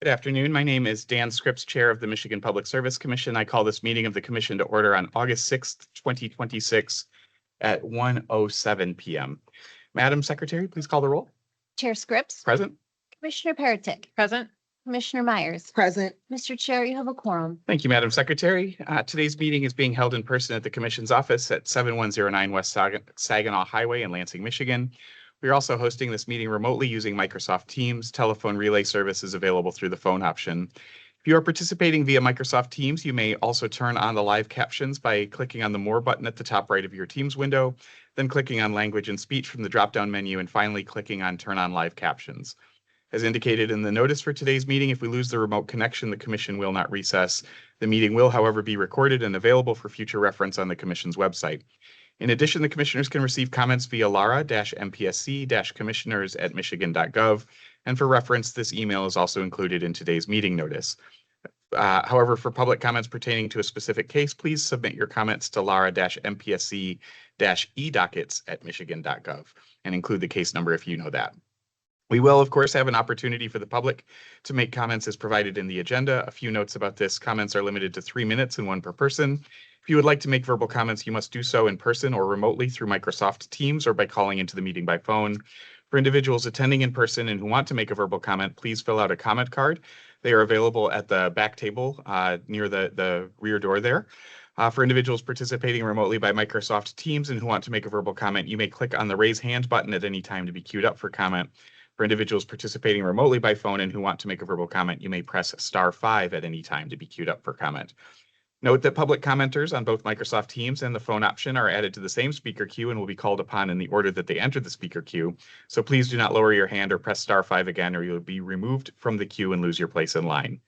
Good afternoon. My name is Dan Scripps, Chair of the Michigan Public Service Commission. I call this meeting of the Commission to order on August 6th, 2026 at 1:07 p.m. Madam Secretary, please call the roll. Chair Scripps. Present. Commissioner Peretick. Present. Commissioner Myers. Present. Mr. Chair, you have a quorum. Thank you, Madam Secretary. Today's meeting is being held in person at the Commission's office at 7109 West Saginaw Highway in Lansing, Michigan. We are also hosting this meeting remotely using Microsoft Teams. Telephone relay service is available through the phone option. If you are participating via Microsoft Teams, you may also turn on the live captions by clicking on the More button at the top right of your Teams window, then clicking on Language and Speech from the drop-down menu, and finally clicking on Turn on Live Captions. As indicated in the notice for today's meeting, if we lose the remote connection, the Commission will not recess. The meeting will, however, be recorded and available for future reference on the Commission's website. In addition, the commissioners can receive comments via lara-mpsc-commissioners@michigan.gov. And for reference, this email is also included in today's meeting notice. However, for public comments pertaining to a specific case, please submit your comments to lara-mpsc-edockets@michigan.gov and include the case number if you know that. We will, of course, have an opportunity for the public to make comments as provided in the agenda. A few notes about this: comments are limited to 3 minutes and one per person. If you would like to make verbal comments, you must do so in person or remotely through Microsoft Teams or by calling into the meeting by phone. For individuals attending in person and who want to make a verbal comment, please fill out a comment card. They are available at the back table near the rear door there. For individuals participating remotely by Microsoft Teams and who want to make a verbal comment, you may click on the raise hand button at any time to be queued up for comment. For individuals participating remotely by phone and who want to make a verbal comment, you may press *5 at any time to be queued up for comment. Note that public commenters on both Microsoft Teams and the phone option are added to the same speaker queue and will be called upon in the order that they enter the speaker queue. So please do not lower your hand or press *5 again, or you'll be removed from the queue and lose your place in line.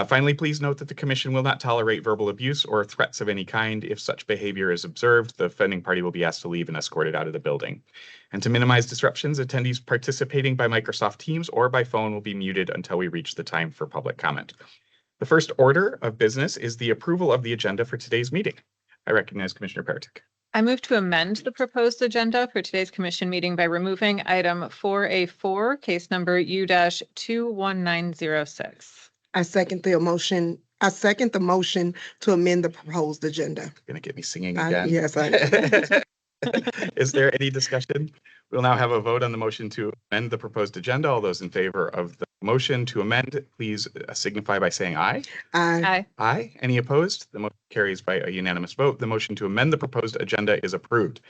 Finally, please note that the Commission will not tolerate verbal abuse or threats of any kind. If such behavior is observed, the offending party will be asked to leave and escorted out of the building. And to minimize disruptions, attendees participating by Microsoft Teams or by phone will be muted until we reach the time for public comment. The first order of business is the approval of the agenda for today's meeting. I recognize Commissioner Peretick. I move to amend the proposed agenda for today's commission meeting by removing item 4A4, case number U-21906. I second the motion. I second the motion to amend the proposed agenda. Going to get me singing again. Yes, Is there any discussion? We'll now have a vote on the motion to amend the proposed agenda. All those in favor of the motion to amend, please signify by saying aye. Aye. Aye. Any opposed? The motion carries by a unanimous vote. The motion to amend the proposed agenda is approved.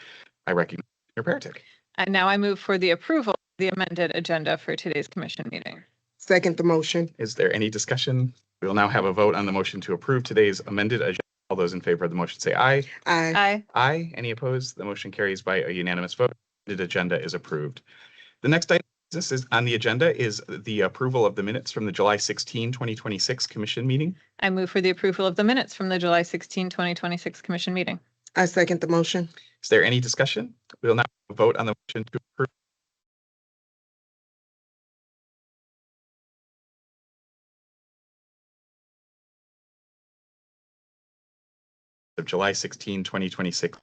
I recognize Commissioner Peretick. And now I move for the approval of the amended agenda for today's commission meeting. Second the motion. Is there any discussion? We will now have a vote on the motion to approve today's amended agenda. All those in favor of the motion say aye. Aye. Aye. Aye. Any opposed? The motion carries by a unanimous vote. The agenda is approved. The next item on the agenda is the approval of the minutes from the July 16, 2026 Commission meeting. I move for the approval of the minutes from the July 16, 2026 commission meeting. I second the motion. Is there any discussion? We will now vote on the motion to approve of July 16, 2026and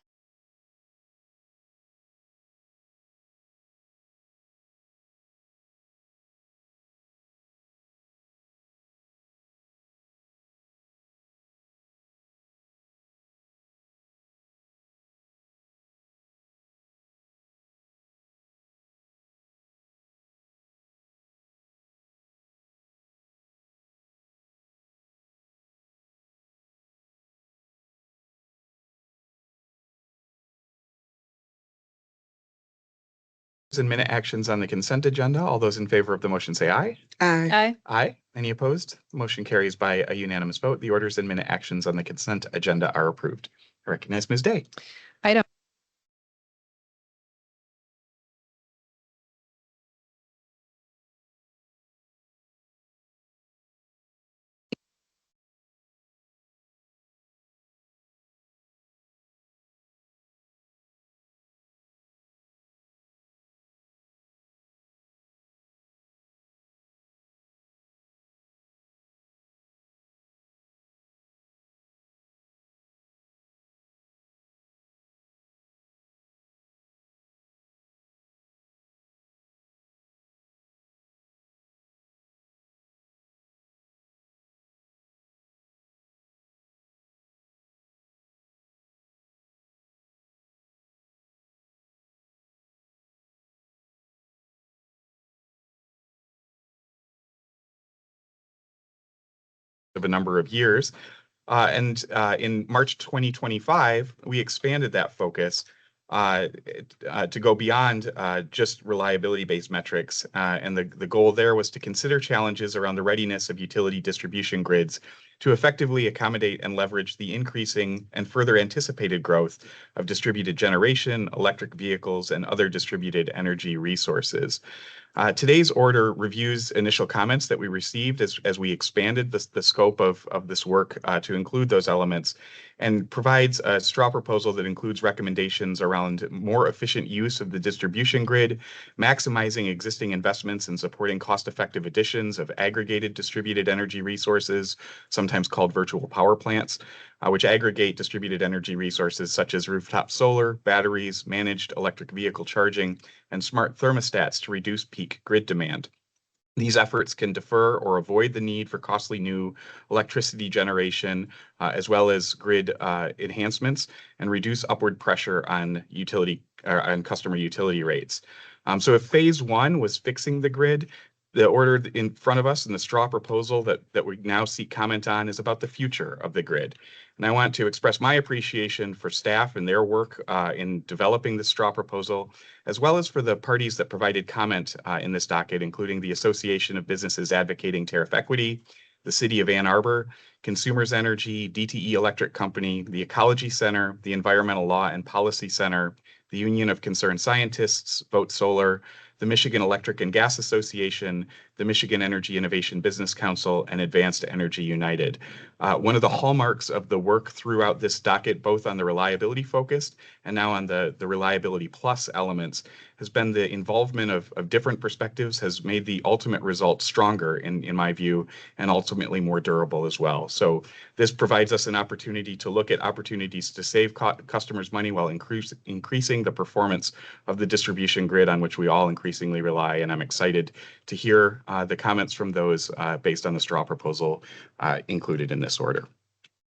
minute actions on the consent agenda. All those in favor of the motion say aye. Aye. Aye. Aye. Any opposed? The motion carries by a unanimous vote. The orders and minute actions on the consent agenda are approved. I recognize Ms. Day. Item of a number of years. In March 2025, we expanded that focus to go beyond just reliability-based metrics. And the goal there was to consider challenges around the readiness of utility distribution grids to effectively accommodate and leverage the increasing and further anticipated growth of distributed generation, electric vehicles, and other distributed energy resources. Today's order reviews initial comments that we received as we expanded the scope of this work to include those elements, and provides a straw proposal that includes recommendations around more efficient use of the distribution grid, maximizing existing investments and supporting cost-effective additions of aggregated distributed energy resources, sometimes called virtual power plants, which aggregate distributed energy resources such as rooftop solar, batteries, managed electric vehicle charging, and smart thermostats to reduce peak grid demand. These efforts can defer or avoid the need for costly new electricity generation, as well as grid enhancements, and reduce upward pressure on customer utility rates. So if phase one was fixing the grid, the order in front of us and the straw proposal that we now seek comment on is about the future of the grid. And I want to express my appreciation for staff and their work in developing the straw proposal, as well as for the parties that provided comment in this docket, including the Association of Businesses Advocating Tariff Equity, the City of Ann Arbor, Consumers Energy, DTE Electric Company, the Ecology Center, the Environmental Law and Policy Center, the Union of Concerned Scientists, Vote Solar, the Michigan Electric and Gas Association, the Michigan Energy Innovation Business Council, and Advanced Energy United. One of the hallmarks of the work throughout this docket, both on the reliability focused and now on the reliability plus elements, has been the involvement of different perspectives has made the ultimate result stronger in my view, and ultimately more durable as well. So this provides us an opportunity to look at opportunities to save customers money while increasing the performance of the distribution grid on which we all increasingly rely. And I'm excited to hear the comments from those based on the straw proposal included in this order.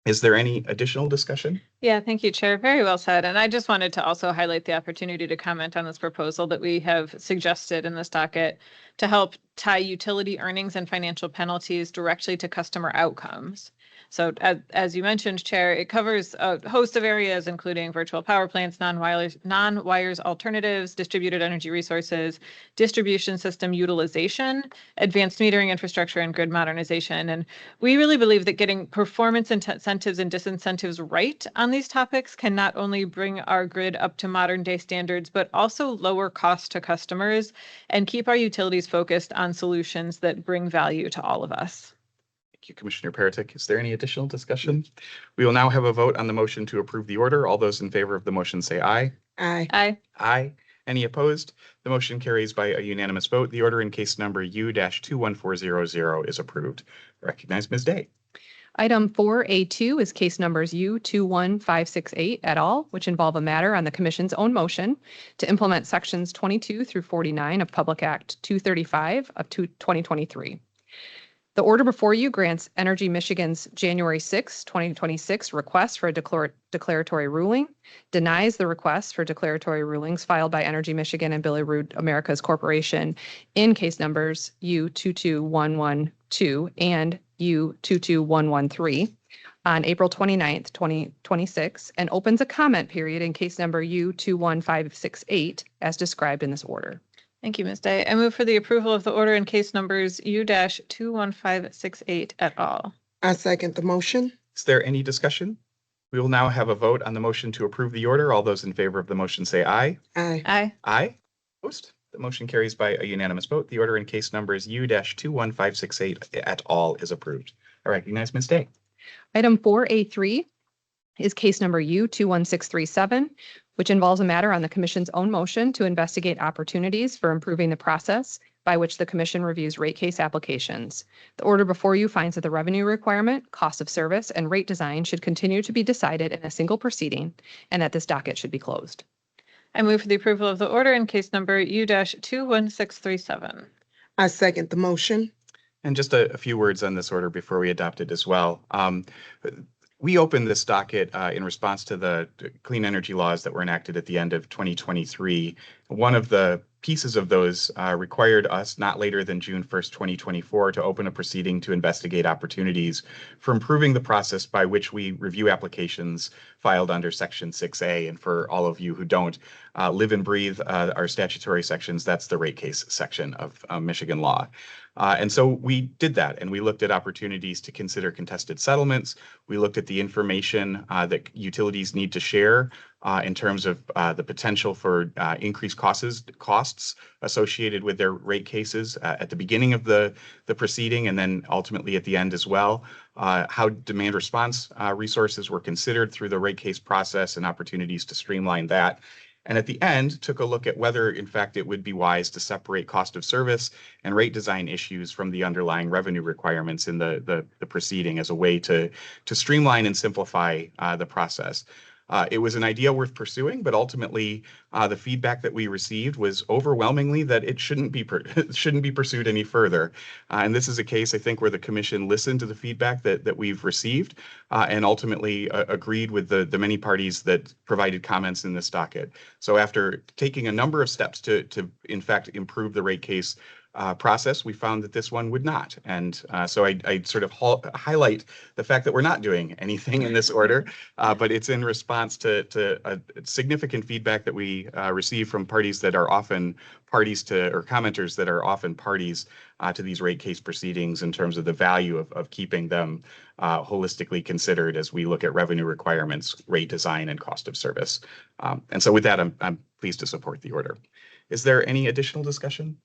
Is there any additional discussion? Yeah, thank you, Chair. Very well said. And I just wanted to also highlight the opportunity to comment on this proposal that we have suggested in this docket to help tie utility earnings and financial penalties directly to customer outcomes. So as you mentioned, Chair, it covers a host of areas, including virtual power plants, non-wires alternatives, distributed energy resources, distribution system utilization, advanced metering infrastructure, and grid modernization. And we really believe that getting performance incentives and disincentives right on these topics can not only bring our grid up to modern day standards, but also lower costs to customers and keep our utilities focused on solutions that bring value to all of us. Thank you, Commissioner Peretick. Is there any additional discussion? We will now have a vote on the motion to approve the order. All those in favor of the motion say aye. Aye. Aye. Aye. Any opposed? The motion carries by a unanimous vote. The order in case number U-21400 is approved. I recognize Ms. Day. Item 4A2 is case numbers U21568 et al., which involve a matter on the Commission's own motion to implement sections 22 through 49 of Public Act 235 of 2023. The order before you grants Energy Michigan's January 6, 2026 request for a declaratory ruling, denies the request for declaratory rulings filed by Energy Michigan and Billerud Americas Corporation in case numbers U22112 and U22113 on April 29th, 2026, and opens a comment period in case number U21568 as described in this order. Thank you, Ms. Day. I move for the approval of the order in case numbers U-21568 et al. I second the motion. Is there any discussion? We will now have a vote on the motion to approve the order. All those in favor of the motion say aye. Aye. Aye. Aye. Opposed? The motion carries by a unanimous vote. The order in case numbers U-21568 et al. is approved. I recognize Ms. Day. Item 4A3 is case number U21637, which involves a matter on the Commission's own motion to investigate opportunities for improving the process by which the Commission reviews rate case applications. The order before you finds that the revenue requirement, cost of service, and rate design should continue to be decided in a single proceeding, and that this docket should be closed. I move for the approval of the order in case number U-21637. I second the motion. And just a few words on this order before we adopt it as well. We opened this docket in response to the clean energy laws that were enacted at the end of 2023. One of the pieces of those required us not later than June 1st, 2024 to open a proceeding to investigate opportunities for improving the process by which we review applications filed under Section 6A. And for all of you who don't live and breathe our statutory sections, that's the rate case section of Michigan law. And so we did that, and we looked at opportunities to consider contested settlements. We looked at the information that utilities need to share in terms of the potential for increased costs associated with their rate cases at the beginning of the proceeding and then ultimately at the end as well. How demand response resources were considered through the rate case process and opportunities to streamline that. And at the end, took a look at whether, in fact, it would be wise to separate cost of service and rate design issues from the underlying revenue requirements in the proceeding as a way to streamline and simplify the process. It was an idea worth pursuing, but ultimately the feedback that we received was overwhelmingly that it shouldn't be pursued any further. And this is a case, I think, where the commission listened to the feedback that we've received and ultimately agreed with the many parties that provided comments in this docket. So after taking a number of steps to in fact, improve the rate case process, we found that this one would not. And so I sort of highlight the fact that we're not doing anything in this order, but it's in response to a significant feedback that we receive from parties that are often parties to, or commenters that are often parties to these rate case proceedings in terms of the value of keeping them holistically considered as we look at revenue requirements, rate design, and cost of service. And so with that, I'm pleased to support the order. Is there any additional discussion?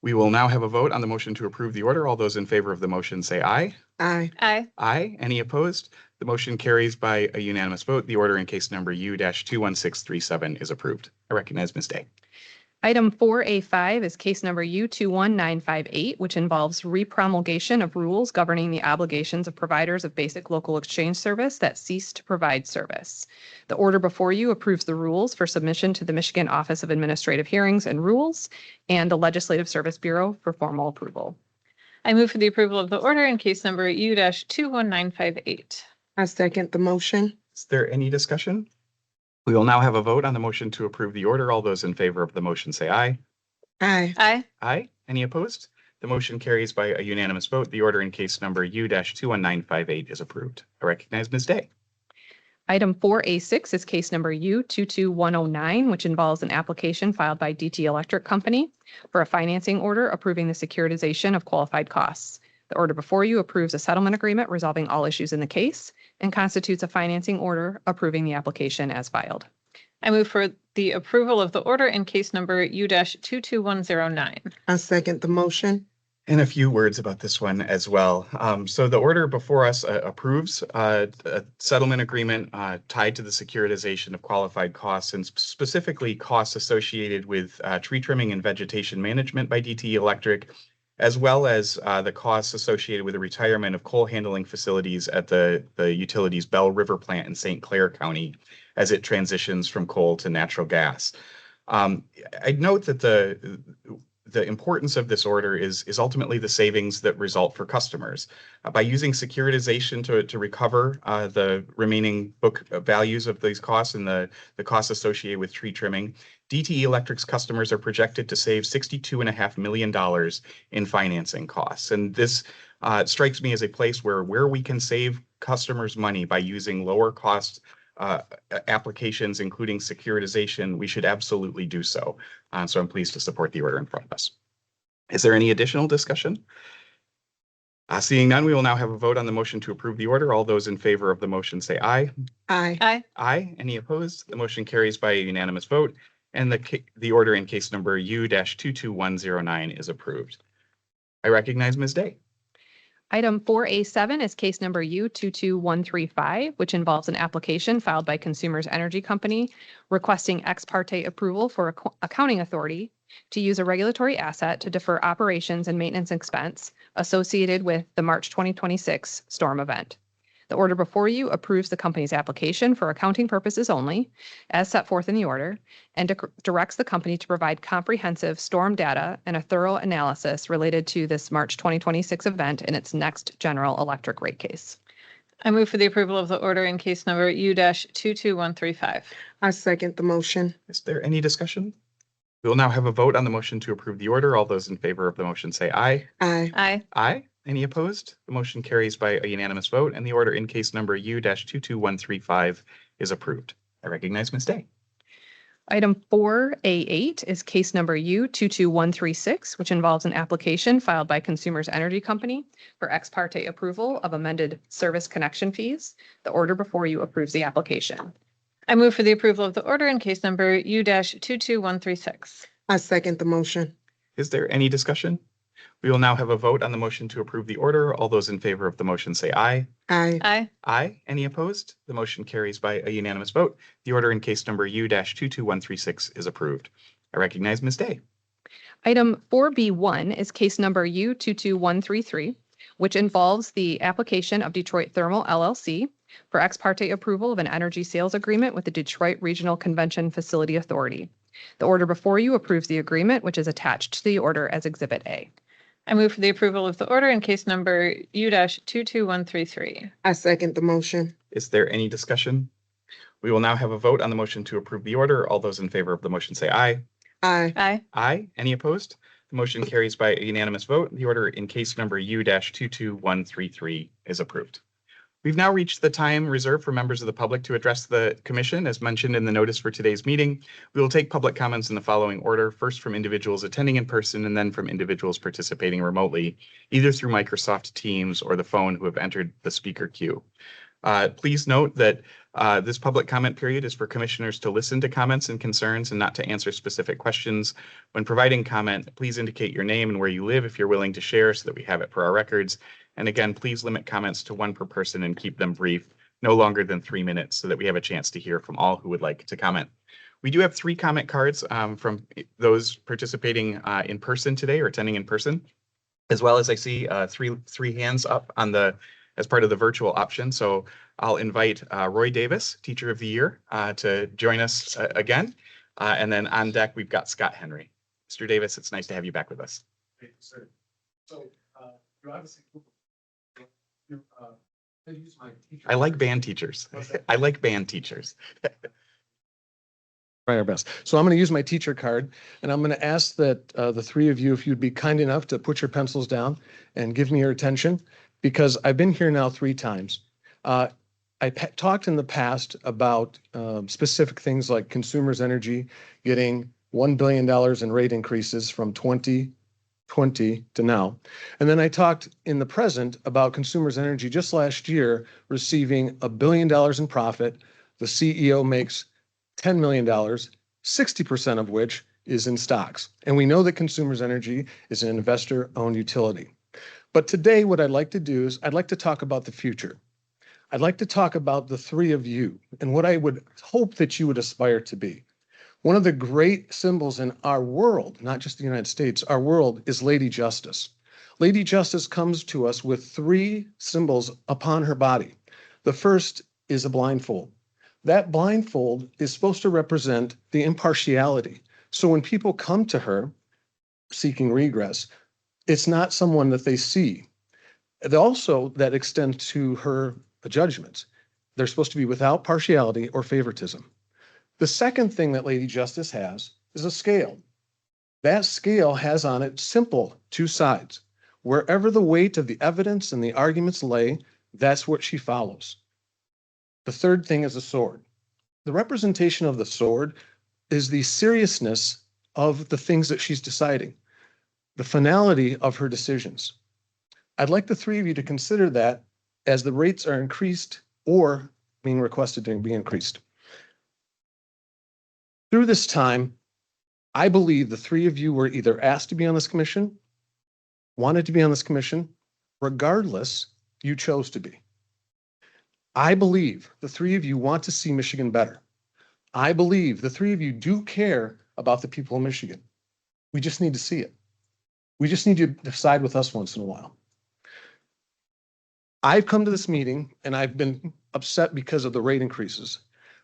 We will now have a vote on the motion to approve the order. All those in favor of the motion say aye. Aye. Aye. Aye. Any opposed? The motion carries by a unanimous vote. The order in case number U-21637 is approved. I recognize Ms. Day. Item 4A5 is case number U21958, which involves repromulgation of rules governing the obligations of providers of basic local exchange service that cease to provide service. The order before you approves the rules for submission to the Michigan Office of Administrative Hearings and Rules and the Legislative Service Bureau for formal approval. I move for the approval of the order in case number U-21958. I second the motion. Is there any discussion? We will now have a vote on the motion to approve the order. All those in favor of the motion say aye. Aye. Aye. Aye. Any opposed? The motion carries by a unanimous vote. The order in case number U-21958 is approved. I recognize Ms. Day. Item 4A6 is case number U22109, which involves an application filed by DT Electric Company for a financing order approving the securitization of qualified costs. The order before you approves a settlement agreement resolving all issues in the case and constitutes a financing order approving the application as filed. I move for the approval of the order in case number U-22109. I second the motion. And a few words about this one as well. So the order before us approves a settlement agreement tied to the securitization of qualified costs and specifically costs associated with tree trimming and vegetation management by DTE Electric, as well as the costs associated with the retirement of coal handling facilities at the utility's Bell River plant in St. Clair County as it transitions from coal to natural gas. I'd note that the importance of this order is ultimately the savings that result for customers. By using securitization to recover the remaining book values of these costs and the costs associated with tree trimming, DTE Electric's customers are projected to save $62.5 million in financing costs. And this strikes me as a place where we can save customers money by using lower cost applications, including securitization, we should absolutely do so. So I'm pleased to support the order in front of us. Is there any additional discussion? Seeing none, we will now have a vote on the motion to approve the order. All those in favor of the motion say aye. Aye. Aye. Aye. Any opposed? The motion carries by a unanimous vote, and the order in case number U-22109 is approved. I recognize Ms. Day. Item 4A7 is case number U22135, which involves an application filed by Consumers Energy Company requesting ex parte approval for accounting authority to use a regulatory asset to defer operations and maintenance expense associated with the March 2026 storm event. The order before you approves the company's application for accounting purposes only, as set forth in the order, and directs the company to provide comprehensive storm data and a thorough analysis related to this March 2026 event in its next general electric rate case. I move for the approval of the order in case number U-22135. I second the motion. Is there any discussion? We will now have a vote on the motion to approve the order. All those in favor of the motion say aye. Aye. Aye. Aye. Any opposed? The motion carries by a unanimous vote, and the order in case number U-22135 is approved. I recognize Ms. Day. Item 4A8 is case number U22136, which involves an application filed by Consumers Energy Company for ex parte approval of amended service connection fees. The order before you approves the application. I move for the approval of the order in case number U-22136. I second the motion. Is there any discussion? We will now have a vote on the motion to approve the order. All those in favor of the motion say aye. Aye. Aye. Aye. Any opposed? The motion carries by a unanimous vote. The order in case number U-22136 is approved. I recognize Ms. Day. Item 4B1 is case number U22133, which involves the application of Detroit Thermal LLC for ex parte approval of an energy sales agreement with the Detroit Regional Convention Facility Authority. The order before you approves the agreement, which is attached to the order as Exhibit A. I move for the approval of the order in case number U-22133. I second the motion. Is there any discussion? We will now have a vote on the motion to approve the order. All those in favor of the motion say aye. Aye. Aye. Aye. Any opposed? The motion carries by a unanimous vote. The order in case number U-22133 is approved. We've now reached the time reserved for members of the public to address the commission. As mentioned in the notice for today's meeting, we will take public comments in the following order, first from individuals attending in person and then from individuals participating remotely, either through Microsoft Teams or the phone who have entered the speaker queue. Please note that this public comment period is for commissioners to listen to comments and concerns and not to answer specific questions. When providing comment, please indicate your name and where you live if you're willing to share so that we have it for our records. And again, please limit comments to one per person and keep them brief, no longer than 3 minutes, so that we have a chance to hear from all who would like to comment. We do have 3 comment cards from those participating in person today or attending in person, as well as I see three hands up on the as part of the virtual option. So I'll invite Roy Davis, Teacher of the Year, to join us again. And then on deck, we've got Scott Henry. Mr. Davis, it's nice to have you back with us. Thank you, sir. So, you obviously, I use my teacher. I like band teachers. I like band teachers. Try our best. So I'm going to use my teacher card, and I'm going to ask that the 3 of you, if you'd be kind enough to put your pencils down and give me your attention, because I've been here now 3 times. I talked in the past about specific things like Consumers Energy getting $1 billion in rate increases from 2020 to now. And then I talked in the present about Consumers Energy just last year receiving $1 billion in profit. The CEO makes $10 million, 60% of which is in stocks. And we know that Consumers Energy is an investor-owned utility. But today, what I'd like to do is I'd like to talk about the future. I'd like to talk about the 3 of you and what I would hope that you would aspire to be. One of the great symbols in our world, not just the United States, our world is Lady Justice. Lady Justice comes to us with 3 symbols upon her body. The first is a blindfold. That blindfold is supposed to represent the impartiality. So when people come to her seeking regress, it's not someone that they see. And also, that extends to her judgments. They're supposed to be without partiality or favoritism. The second thing that Lady Justice has is a scale. That scale has on it simple 2 sides. Wherever the weight of the evidence and the arguments lay, that's what she follows. The third thing is a sword. The representation of the sword is the seriousness of the things that she's deciding, the finality of her decisions. I'd like the 3 of you to consider that as the rates are increased or being requested to be increased. Through this time, I believe the 3 of you were either asked to be on this commission, wanted to be on this commission, regardless, you chose to be. I believe the 3 of you want to see Michigan better. I believe the 3 of you do care about the people of Michigan. We just need to see it. We just need you to decide with us once in a while. I've come to this meeting and I've been upset because of the rate increases.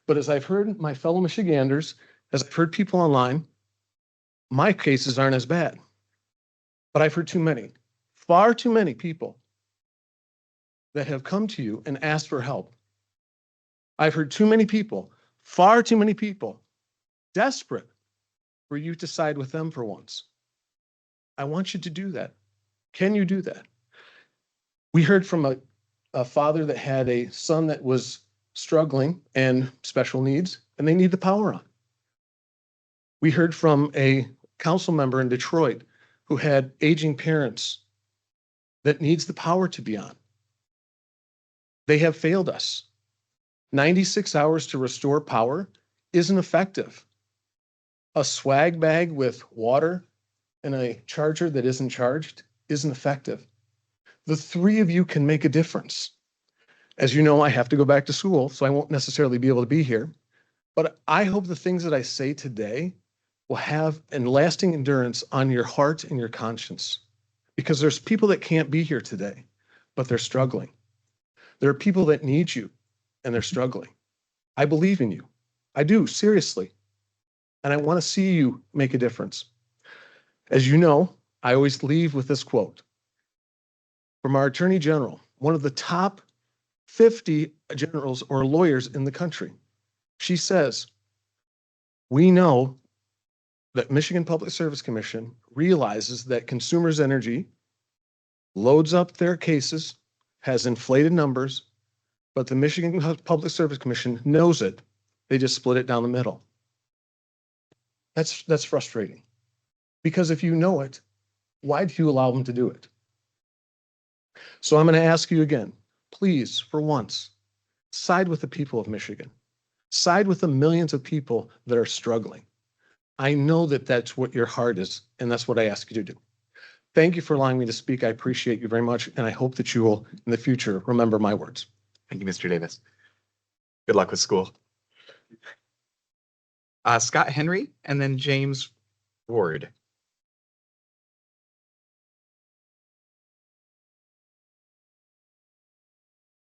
But as I've heard my fellow Michiganders, as I've heard people online, my cases aren't as bad. But I've heard too many, far too many people that have come to you and asked for help. I've heard too many people, far too many people, desperate for you to side with them for once. I want you to do that. Can you do that? We heard from a father that had a son that was struggling and special needs, and they need the power on. We heard from a council member in Detroit who had aging parents that needs the power to be on. They have failed us. 96 hours to restore power isn't effective. A swag bag with water and a charger that isn't charged isn't effective. The three of you can make a difference. As you know, I have to go back to school, so I won't necessarily be able to be here. But I hope the things that I say today will have a lasting endurance on your heart and your conscience. Because there's people that can't be here today, but they're struggling. There are people that need you, and they're struggling. I believe in you. I do, seriously. And I want to see you make a difference. As you know, I always leave with this quote from our Attorney General, one of the top 50 generals or lawyers in the country. She says, we know that Michigan Public Service Commission realizes that Consumers Energy loads up their cases, has inflated numbers, but the Michigan Public Service Commission knows it. They just split it down the middle. That's frustrating. Because if you know it, why do you allow them to do it? So I'm going to ask you again, please, for once, side with the people of Michigan. Side with the millions of people that are struggling. I know that that's what your heart is, and that's what I ask you to do. Thank you for allowing me to speak. I appreciate you very much, and I hope that you will, in the future, remember my words. Thank you, Mr. Davis. Good luck with school. Scott Henry and then James Ward.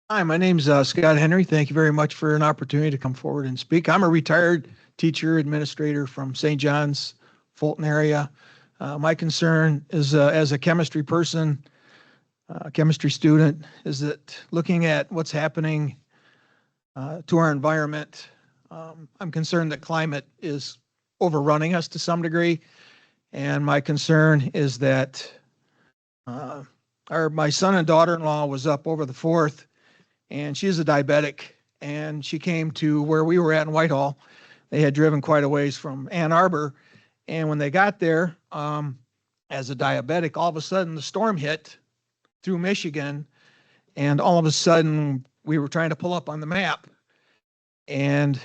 Hi, my name's Scott Henry. Thank you very much for an opportunity to come forward and speak. I'm a retired teacher administrator from St. John's, Fulton area. My concern is as a chemistry person, chemistry student, is that looking at what's happening to our environment, I'm concerned that climate is overrunning us to some degree. And my concern is that my son and daughter-in-law was up over the 4th, and she's a diabetic, and she came to where we were at in Whitehall. They had driven quite a ways from Ann Arbor, and when they got there, as a diabetic, all of a sudden the storm hit through Michigan, and all of a sudden we were trying to pull up on the map, and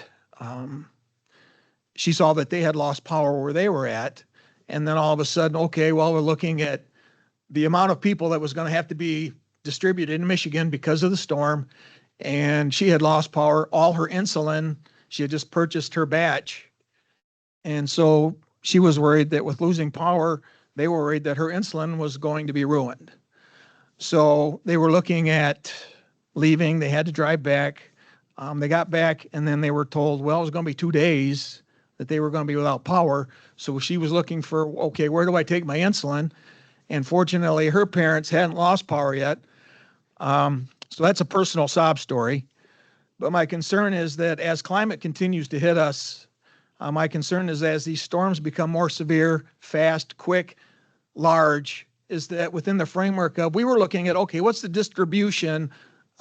she saw that they had lost power where they were at, and then all of a sudden, okay, well, we're looking at the amount of people that was going to have to be distributed in Michigan because of the storm, and she had lost power. All her insulin, she had just purchased her batch, and so she was worried that with losing power, they were worried that her insulin was going to be ruined. So they were looking at leaving. They had to drive back. They got back, and then they were told, well, it was going to be 2 days that they were going to be without power. So she was looking for, okay, where do I take my insulin? And fortunately, her parents hadn't lost power yet. So that's a personal sob story. But my concern is that as climate continues to hit us, my concern is as these storms become more severe, fast, quick, large, is that within the framework of, we were looking at, okay, what's the distribution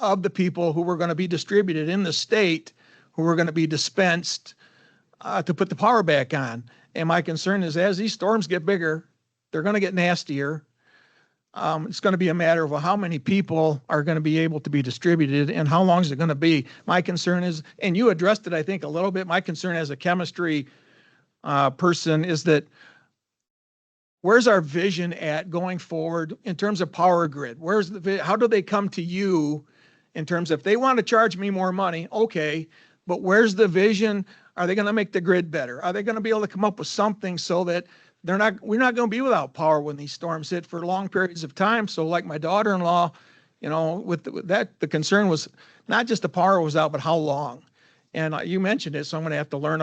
of the people who were going to be distributed in the state, who were going to be dispensed to put the power back on. And my concern is as these storms get bigger, they're going to get nastier. It's going to be a matter of how many people are going to be able to be distributed and how long is it going to be. My concern is, and you addressed it, I think, a little bit. My concern as a chemistry person is that where's our vision at going forward in terms of power grid? How do they come to you in terms of if they want to charge me more money? Okay, but where's the vision? Are they going to make the grid better? Are they going to be able to come up with something so that we're not going to be without power when these storms hit for long periods of time? So like my daughter-in-law, with that, the concern was not just the power was out, but how long. And you mentioned it, so I'm going to have to learn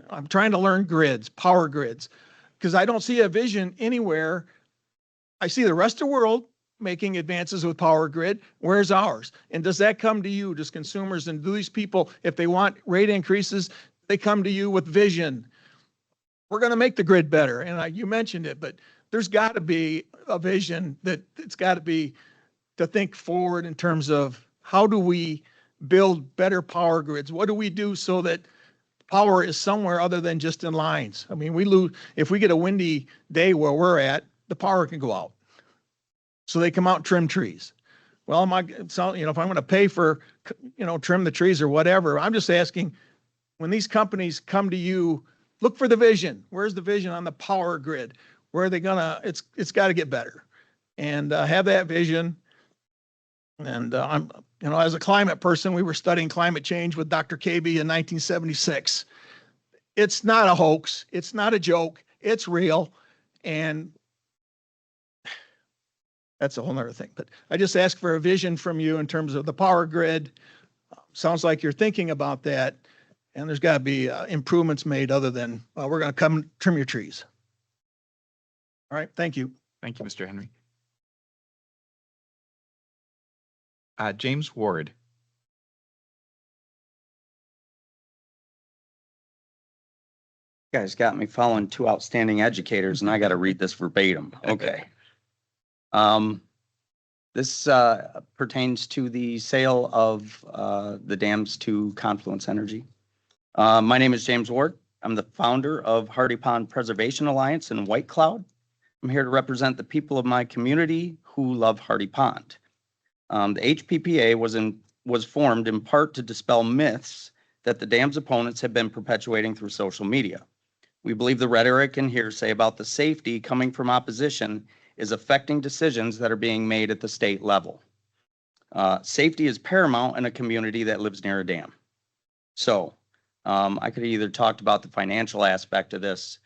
I'm trying to learn grids, power grids, because I don't see a vision anywhere. I see the rest of the world making advances with power grid. Where's ours? And does that come to you, does consumers, and do these people, if they want rate increases, they come to you with vision? we're going to make the grid better. And you mentioned it, but there's got to be a vision that it's got to be to think forward in terms of how do we build better power grids? What do we do so that power is somewhere other than just in lines? I mean, if we get a windy day where we're at, the power can go out. So they come out and trim trees. Well, if I'm going to pay for, trim the trees or whatever, I'm just asking, when these companies come to you, look for the vision. Where's the vision on the power grid? Where are they it's got to get better, and have that vision. And as a climate person, we were studying climate change with Dr. KB in 1976. It's not a hoax. It's not a joke. It's real. And that's a whole nother thing. But I just ask for a vision from you in terms of the power grid. Sounds like you're thinking about that. And there's got to be improvements made other than, we're going to come trim your trees. All right. Thank you. Thank you, Mr. Henry. James Ward. You guys got me following two outstanding educators and I got to read this verbatim. Okay. This pertains to the sale of the dams to Confluence Energy. My name is James Ward. I'm the founder of Hardy Pond Preservation Alliance in White Cloud. I'm here to represent the people of my community who love Hardy Pond. The HPPA was formed in part to dispel myths that the dam's opponents have been perpetuating through social media. We believe the rhetoric and hearsay about the safety coming from opposition is affecting decisions that are being made at the state level. Safety is paramount in a community that lives near a dam. So I could have either talked about the financial aspect of this,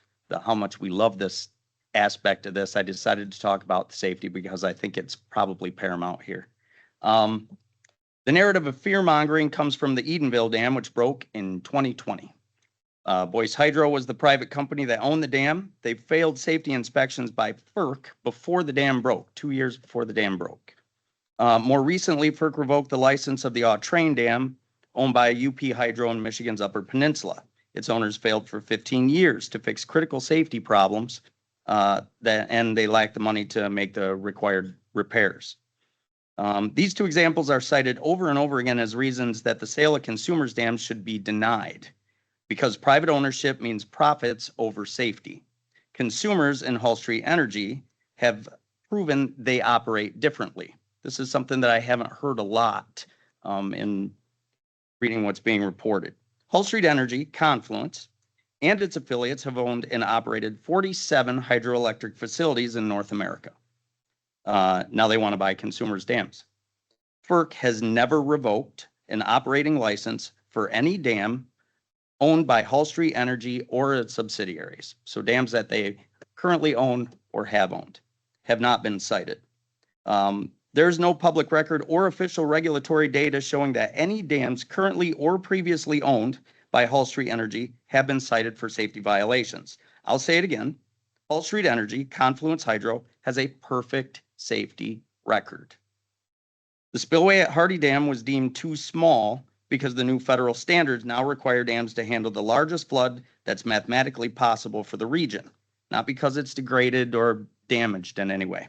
how much we love this aspect of this. I decided to talk about the safety because I think it's probably paramount here. The narrative of fear mongering comes from the Edenville Dam, which broke in 2020. Boyce Hydro was the private company that owned the dam. They failed safety inspections by FERC before the dam broke, 2 years before the dam broke. More recently, FERC revoked the license of the Autrain Dam, owned by UP Hydro in Michigan's Upper Peninsula. Its owners failed for 15 years to fix critical safety problems, and they lacked the money to make the required repairs. These two examples are cited over and over again as reasons that the sale of consumers' dams should be denied, because private ownership means profits over safety. Consumers in Hall Street Energy have proven they operate differently. This is something that I haven't heard a lot in reading what's being reported. Hall Street Energy, Confluence, and its affiliates have owned and operated 47 hydroelectric facilities in North America. Now they want to buy consumers' dams. FERC has never revoked an operating license for any dam owned by Hall Street Energy or its subsidiaries. So dams that they currently own or have owned have not been cited. There's no public record or official regulatory data showing that any dams currently or previously owned by Hall Street Energy have been cited for safety violations. I'll say it again. Hall Street Energy, Confluence Hydro, has a perfect safety record. The spillway at Hardy Dam was deemed too small because the new federal standards now require dams to handle the largest flood that's mathematically possible for the region, not because it's degraded or damaged in any way.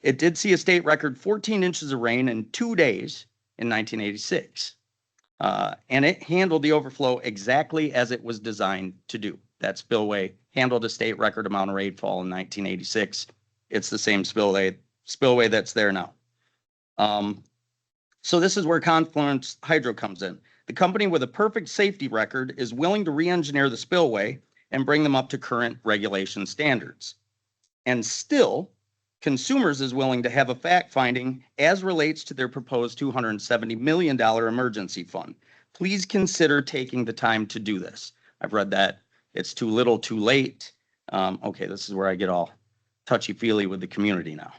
It did see a state record 14 inches of rain in 2 days in 1986. And it handled the overflow exactly as it was designed to do. That spillway handled a state record amount of rainfall in 1986. It's the same spillway that's there now. So this is where Confluence Hydro comes in. The company with a perfect safety record is willing to re-engineer the spillway and bring them up to current regulation standards. And still, Consumers is willing to have a fact finding as relates to their proposed $270 million emergency fund. Please consider taking the time to do this. I've read that it's too little, too late. Okay, this is where I get all touchy-feely with the community now.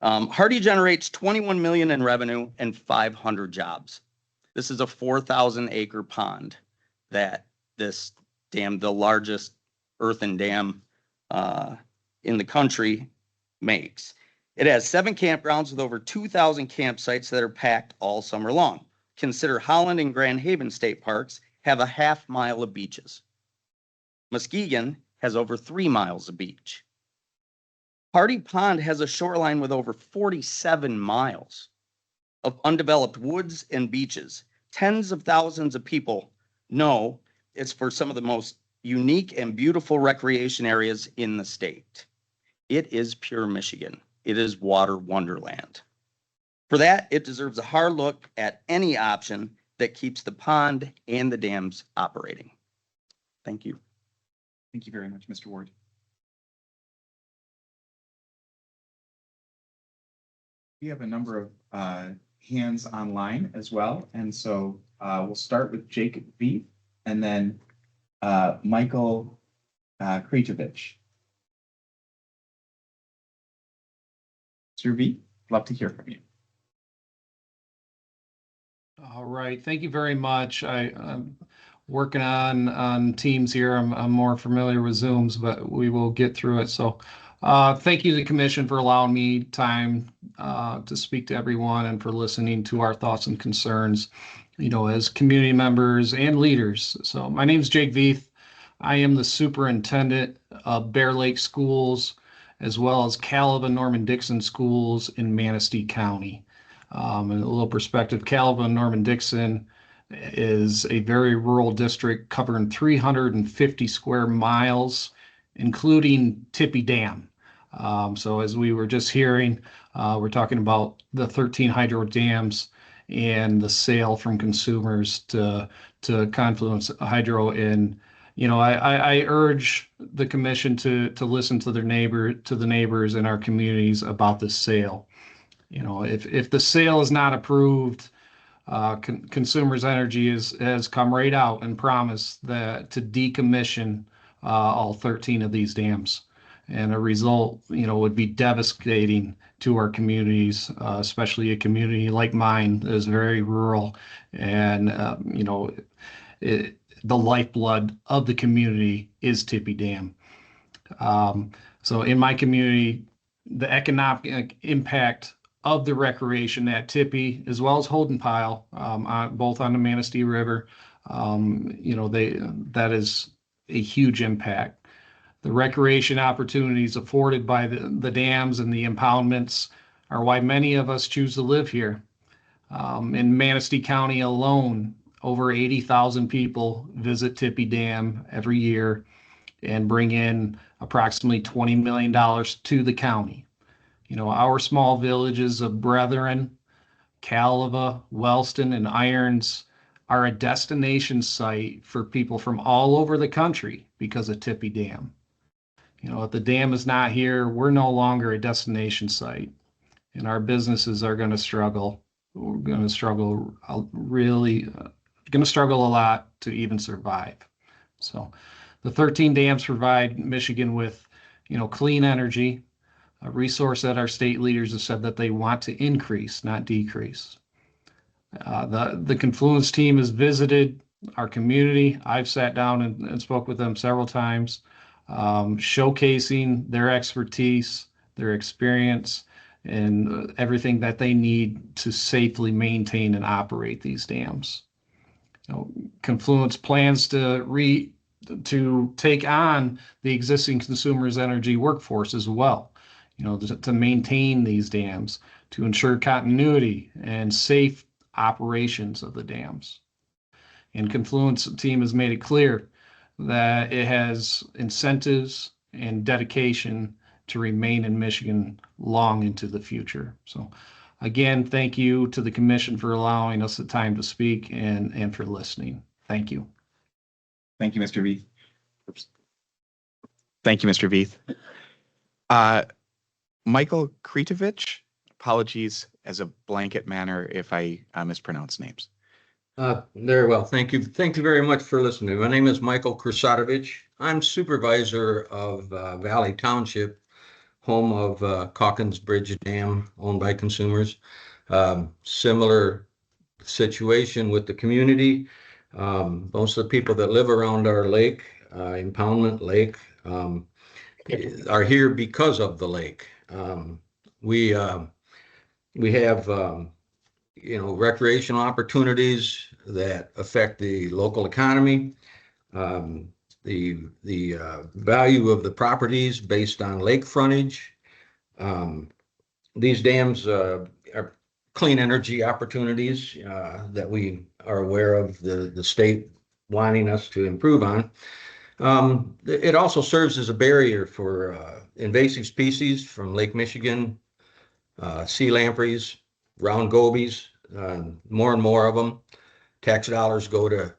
Hardy generates $21 million in revenue and 500 jobs. This is a 4,000 acre pond that this dam, the largest earthen dam in the country, makes. It has 7 campgrounds with over 2,000 campsites that are packed all summer long. Consider Holland and Grand Haven state parks have a half mile of beaches. Muskegon has over 3 miles of beach. Hardy Pond has a shoreline with over 47 miles of undeveloped woods and beaches. Tens of thousands of people know it's for some of the most unique and beautiful recreation areas in the state. It is pure Michigan. It is water wonderland. For that, it deserves a hard look at any option that keeps the pond and the dams operating. Thank you. Thank you very much, Mr. Ward. We have a number of hands online as well, and so we'll start with Jake Veith and then Michael Krejcevich. Mr. Veith, love to hear from you. All right, thank you very much. I'm working on Teams here. I'm more familiar with Zooms, but we will get through it. So thank you to the commission for allowing me time to speak to everyone and for listening to our thoughts and concerns, as community members and leaders. So my name is Jake Veith. I am the superintendent of Bear Lake Schools, as well as Calva Norman-Dixon Schools in Manistee County. And a little perspective, Calva Norman-Dixon is a very rural district covering 350 square miles, including Tippy Dam. So as we were just hearing, we're talking about the 13 hydro dams and the sale from consumers to Confluence Hydro. And I urge the commission to listen to the neighbors in our communities about this sale. If the sale is not approved, Consumers Energy has come right out and promised that to decommission all 13 of these dams. And a result, would be devastating to our communities, especially a community like mine that is very rural and, the lifeblood of the community is Tippy Dam. So in my community, the economic impact of the recreation at Tippy, as well as Holden Pile, both on the Manistee River, that is a huge impact. The recreation opportunities afforded by the dams and the impoundments are why many of us choose to live here. In Manistee County alone, over 80,000 people visit Tippy Dam every year and bring in approximately $20 million to the county. Our small villages of Brethren, Calva, Wellston, and Irons are a destination site for people from all over the country because of Tippy Dam. If the dam is not here, we're no longer a destination site, and our businesses are going to struggle. We're going to struggle a lot to even survive. So the 13 dams provide Michigan with, clean energy, a resource that our state leaders have said that they want to increase, not decrease. The Confluence team has visited our community. I've sat down and spoke with them several times, showcasing their expertise, their experience, and everything that they need to safely maintain and operate these dams. Confluence plans to take on the existing Consumers Energy workforce as well, to maintain these dams, to ensure continuity and safe operations of the dams. And Confluence team has made it clear that it has incentives and dedication to remain in Michigan long into the future. So again, thank you to the commission for allowing us the time to speak and for listening. Thank you. Thank you, Mr. Veith. Thank you, Mr. Veith. Michael Krejcevich, apologies as a blanket manner if I mispronounce names. Very well. Thank you. Thank you very much for listening. My name is Michael Krejcevich. I'm supervisor of Valley Township, home of Calkins Bridge Dam, owned by Consumers. Similar situation with the community. Most of the people that live around our lake, Impoundment Lake, are here because of the lake. We have recreational opportunities that affect the local economy. value of the properties based on lake frontage. These dams are clean energy opportunities that we are aware of the state wanting us to improve on. It also serves as a barrier for invasive species from Lake Michigan, sea lampreys, round gobies, more and more of them. Tax dollars go to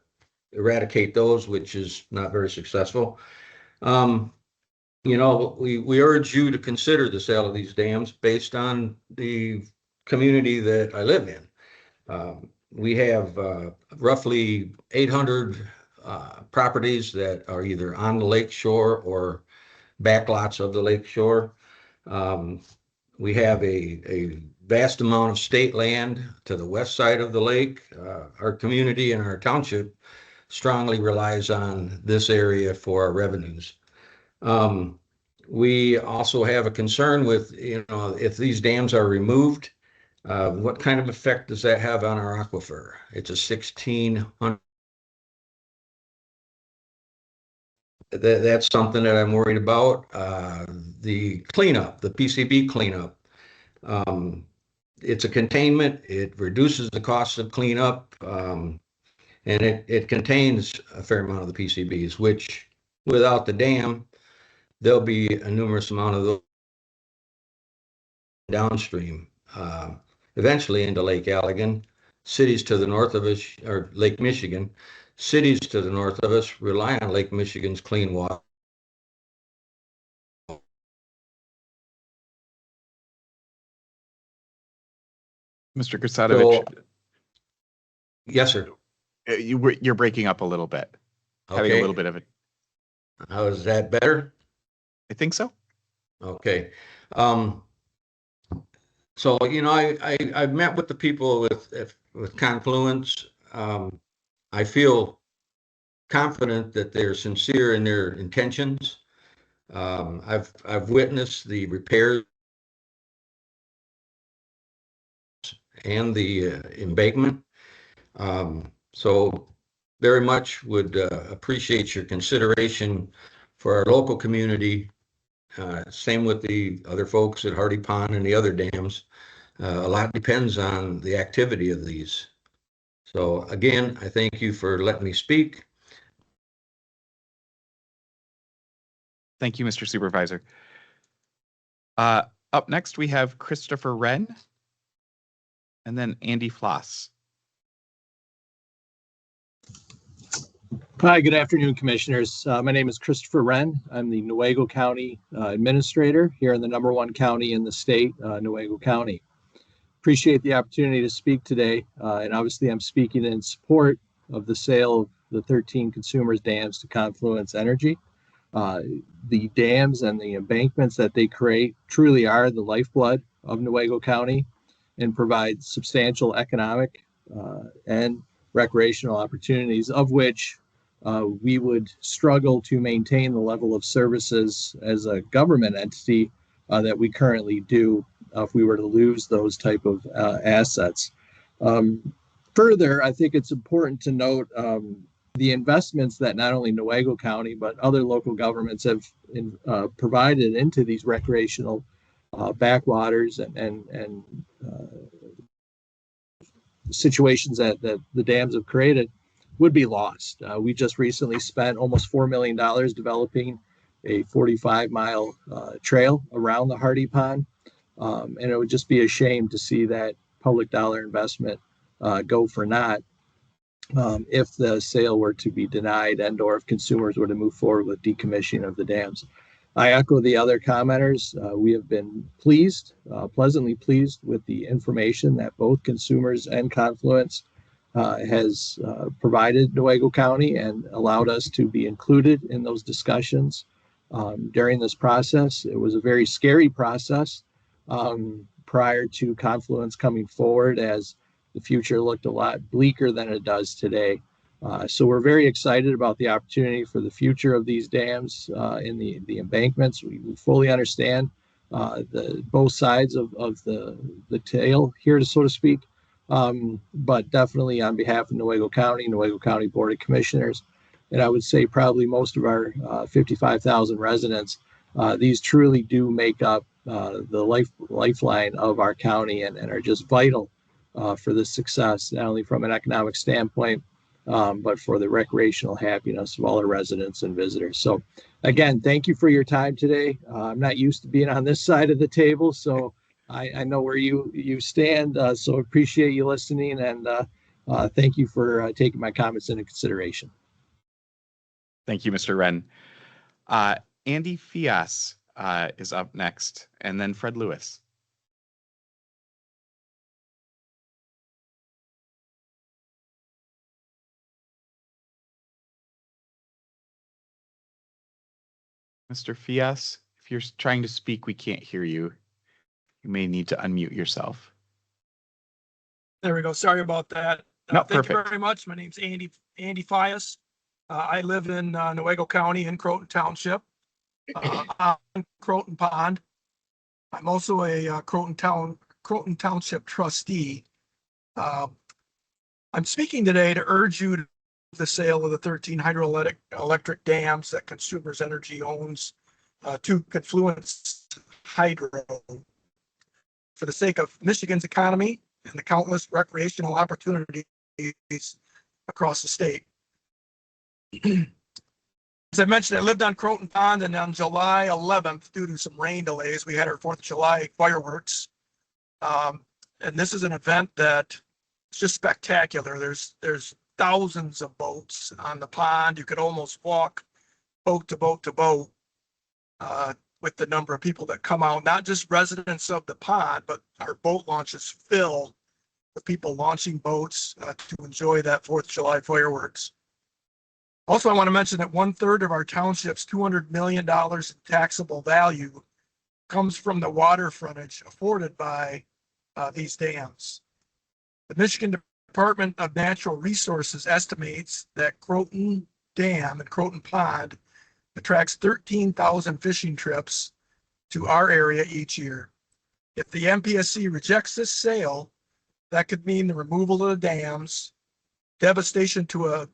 eradicate those, which is not very successful. We urge you to consider the sale of these dams based on the community that I live in. We have roughly 800 properties that are either on the lake shore or backlots of the lake shore. We have a vast amount of state land to the west side of the lake. Our community and our township strongly relies on this area for our revenues. We also have a concern with, if these dams are removed, what kind of effect does that have on our aquifer? It's a 1,600. That's something that I'm worried about. The cleanup, the PCB cleanup. It's a containment. It reduces the cost of cleanup, and it contains a fair amount of the PCBs, which without the dam, there'll be a numerous amount of those downstream, eventually into Lake Allegan. Cities to the north of us, or Lake Michigan, cities to the north of us rely on Lake Michigan's clean water. Mr. Krasavich, Yes, sir. you're breaking up a little bit. Having a Okay. little bit of it. How is that better? I think so. Okay. So, I've met with the people with Confluence. I feel confident that they're sincere in their intentions. I've witnessed the repairs and the embankment. So very much would appreciate your consideration for our local community. Same with the other folks at Hardy Pond and the other dams. A lot depends on the activity of these. So again, I thank you for letting me speak. Thank you, Mr. Supervisor. Up next, we have Christopher Wren and then Andy Floss. Hi, good afternoon, Commissioners. My name is Christopher Wren. I'm the Newaygo County Administrator here in the #1 county in the state, Newaygo County. Appreciate the opportunity to speak today, and obviously I'm speaking in support of the sale of the 13 Consumers dams to Confluence Energy. The dams and the embankments that they create truly are the lifeblood of Newaygo County and provide substantial economic and recreational opportunities, of which we would struggle to maintain the level of services as a government entity that we currently do if we were to lose those type of assets. Further, I think it's important to note the investments that not only Newaygo County, but other local governments have provided into these recreational backwaters and situations that the dams have created would be lost. We just recently spent almost $4 million developing a 45-mile trail around the Hardy Pond. And it would just be a shame to see that public dollar investment go for naught if the sale were to be denied and or if consumers were to move forward with decommissioning of the dams. I echo the other commenters. We have been pleased, pleasantly pleased with the information that both Consumers and Confluence has provided Newaygo County and allowed us to be included in those discussions during this process. It was a very scary process prior to Confluence coming forward, as the future looked a lot bleaker than it does today. So we're very excited about the opportunity for the future of these dams in the embankments. We fully understand both sides of the tail here, so to speak. But definitely on behalf of Newaygo County Board of Commissioners, and I would say probably most of our 55,000 residents, these truly do make up the lifeline of our county and are just vital for the success, not only from an economic standpoint, but for the recreational happiness of all our residents and visitors. So again, thank you for your time today. I'm not used to being on this side of the table, so I know where you stand. So appreciate you listening, and thank you for taking my comments into consideration. Thank you, Mr. Wren. Andy Fias is up next, and then Fred Lewis. Mr. Fias, if you're trying to speak, we can't hear you. You may need to unmute yourself. There we go. Sorry about that. No, Thank you perfect. very much. My name's Andy Fias. I live in Newaygo County in Croton Township, on Croton Pond. I'm also a Croton Township trustee. I'm speaking today to urge you to the sale of the 13 hydroelectric dams that Consumers Energy owns to Confluence Hydro for the sake of Michigan's economy and the countless recreational opportunities across the state. As I mentioned, I lived on Croton Pond, and on July 11th, due to some rain delays, we had our 4th of July fireworks. And this is an event that it's just spectacular. There's thousands of boats on the pond. You could almost walk boat to boat to boat with the number of people that come out, not just residents of the pond, but our boat launches fill with people launching boats to enjoy that 4th of July fireworks. Also, I want to mention that 1/3 of our township's $200 million in taxable value comes from the water frontage afforded by these dams. The Michigan Department of Natural Resources estimates that Croton Dam and Croton Pond attracts 13,000 fishing trips to our area each year. If the MPSC rejects this sale, that could mean the removal of the dams, devastation to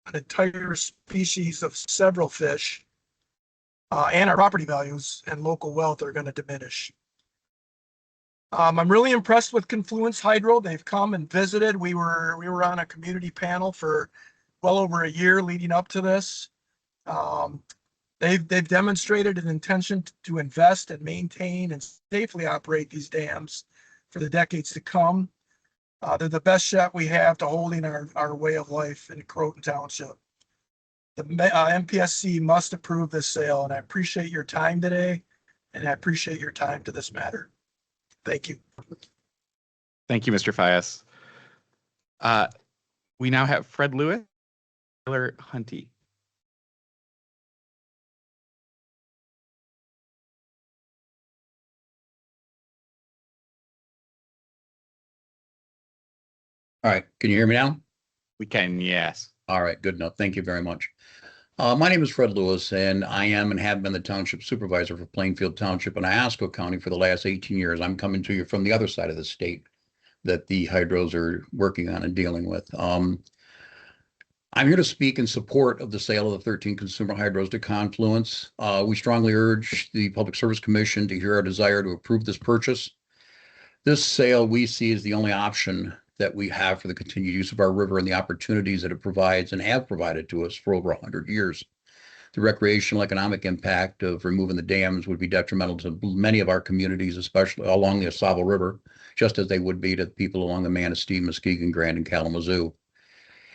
an entire species of several fish, and our property values and local wealth are going to diminish. I'm really impressed with Confluence Hydro. They've come and visited. We were on a community panel for well over a year leading up to this. They've demonstrated an intention to invest and maintain and safely operate these dams for the decades to come. They're the best shot we have to holding our way of life in Croton Township. The MPSC must approve this sale, and I appreciate your time today, and I appreciate your time to this matter. Thank you. Thank you, Mr. Fias. We now have Fred Lewis, Tyler Hunty. All right, can you hear me now? We can, yes. All right, good enough. Thank you very much. My name is Fred Lewis, and I am and have been the township supervisor for Plainfield Township and Iosco County for the last 18 years. I'm coming to you from the other side of the state that the hydros are working on and dealing with. I'm here to speak in support of the sale of the 13 consumer hydros to Confluence. We strongly urge the Public Service Commission to hear our desire to approve this purchase. This sale we see as the only option that we have for the continued use of our river and the opportunities that it provides and have provided to us for over 100 years. The recreational economic impact of removing the dams would be detrimental to many of our communities, especially along the Osavo River, just as they would be to people along the Manistee, Muskegon, Grand, and Kalamazoo.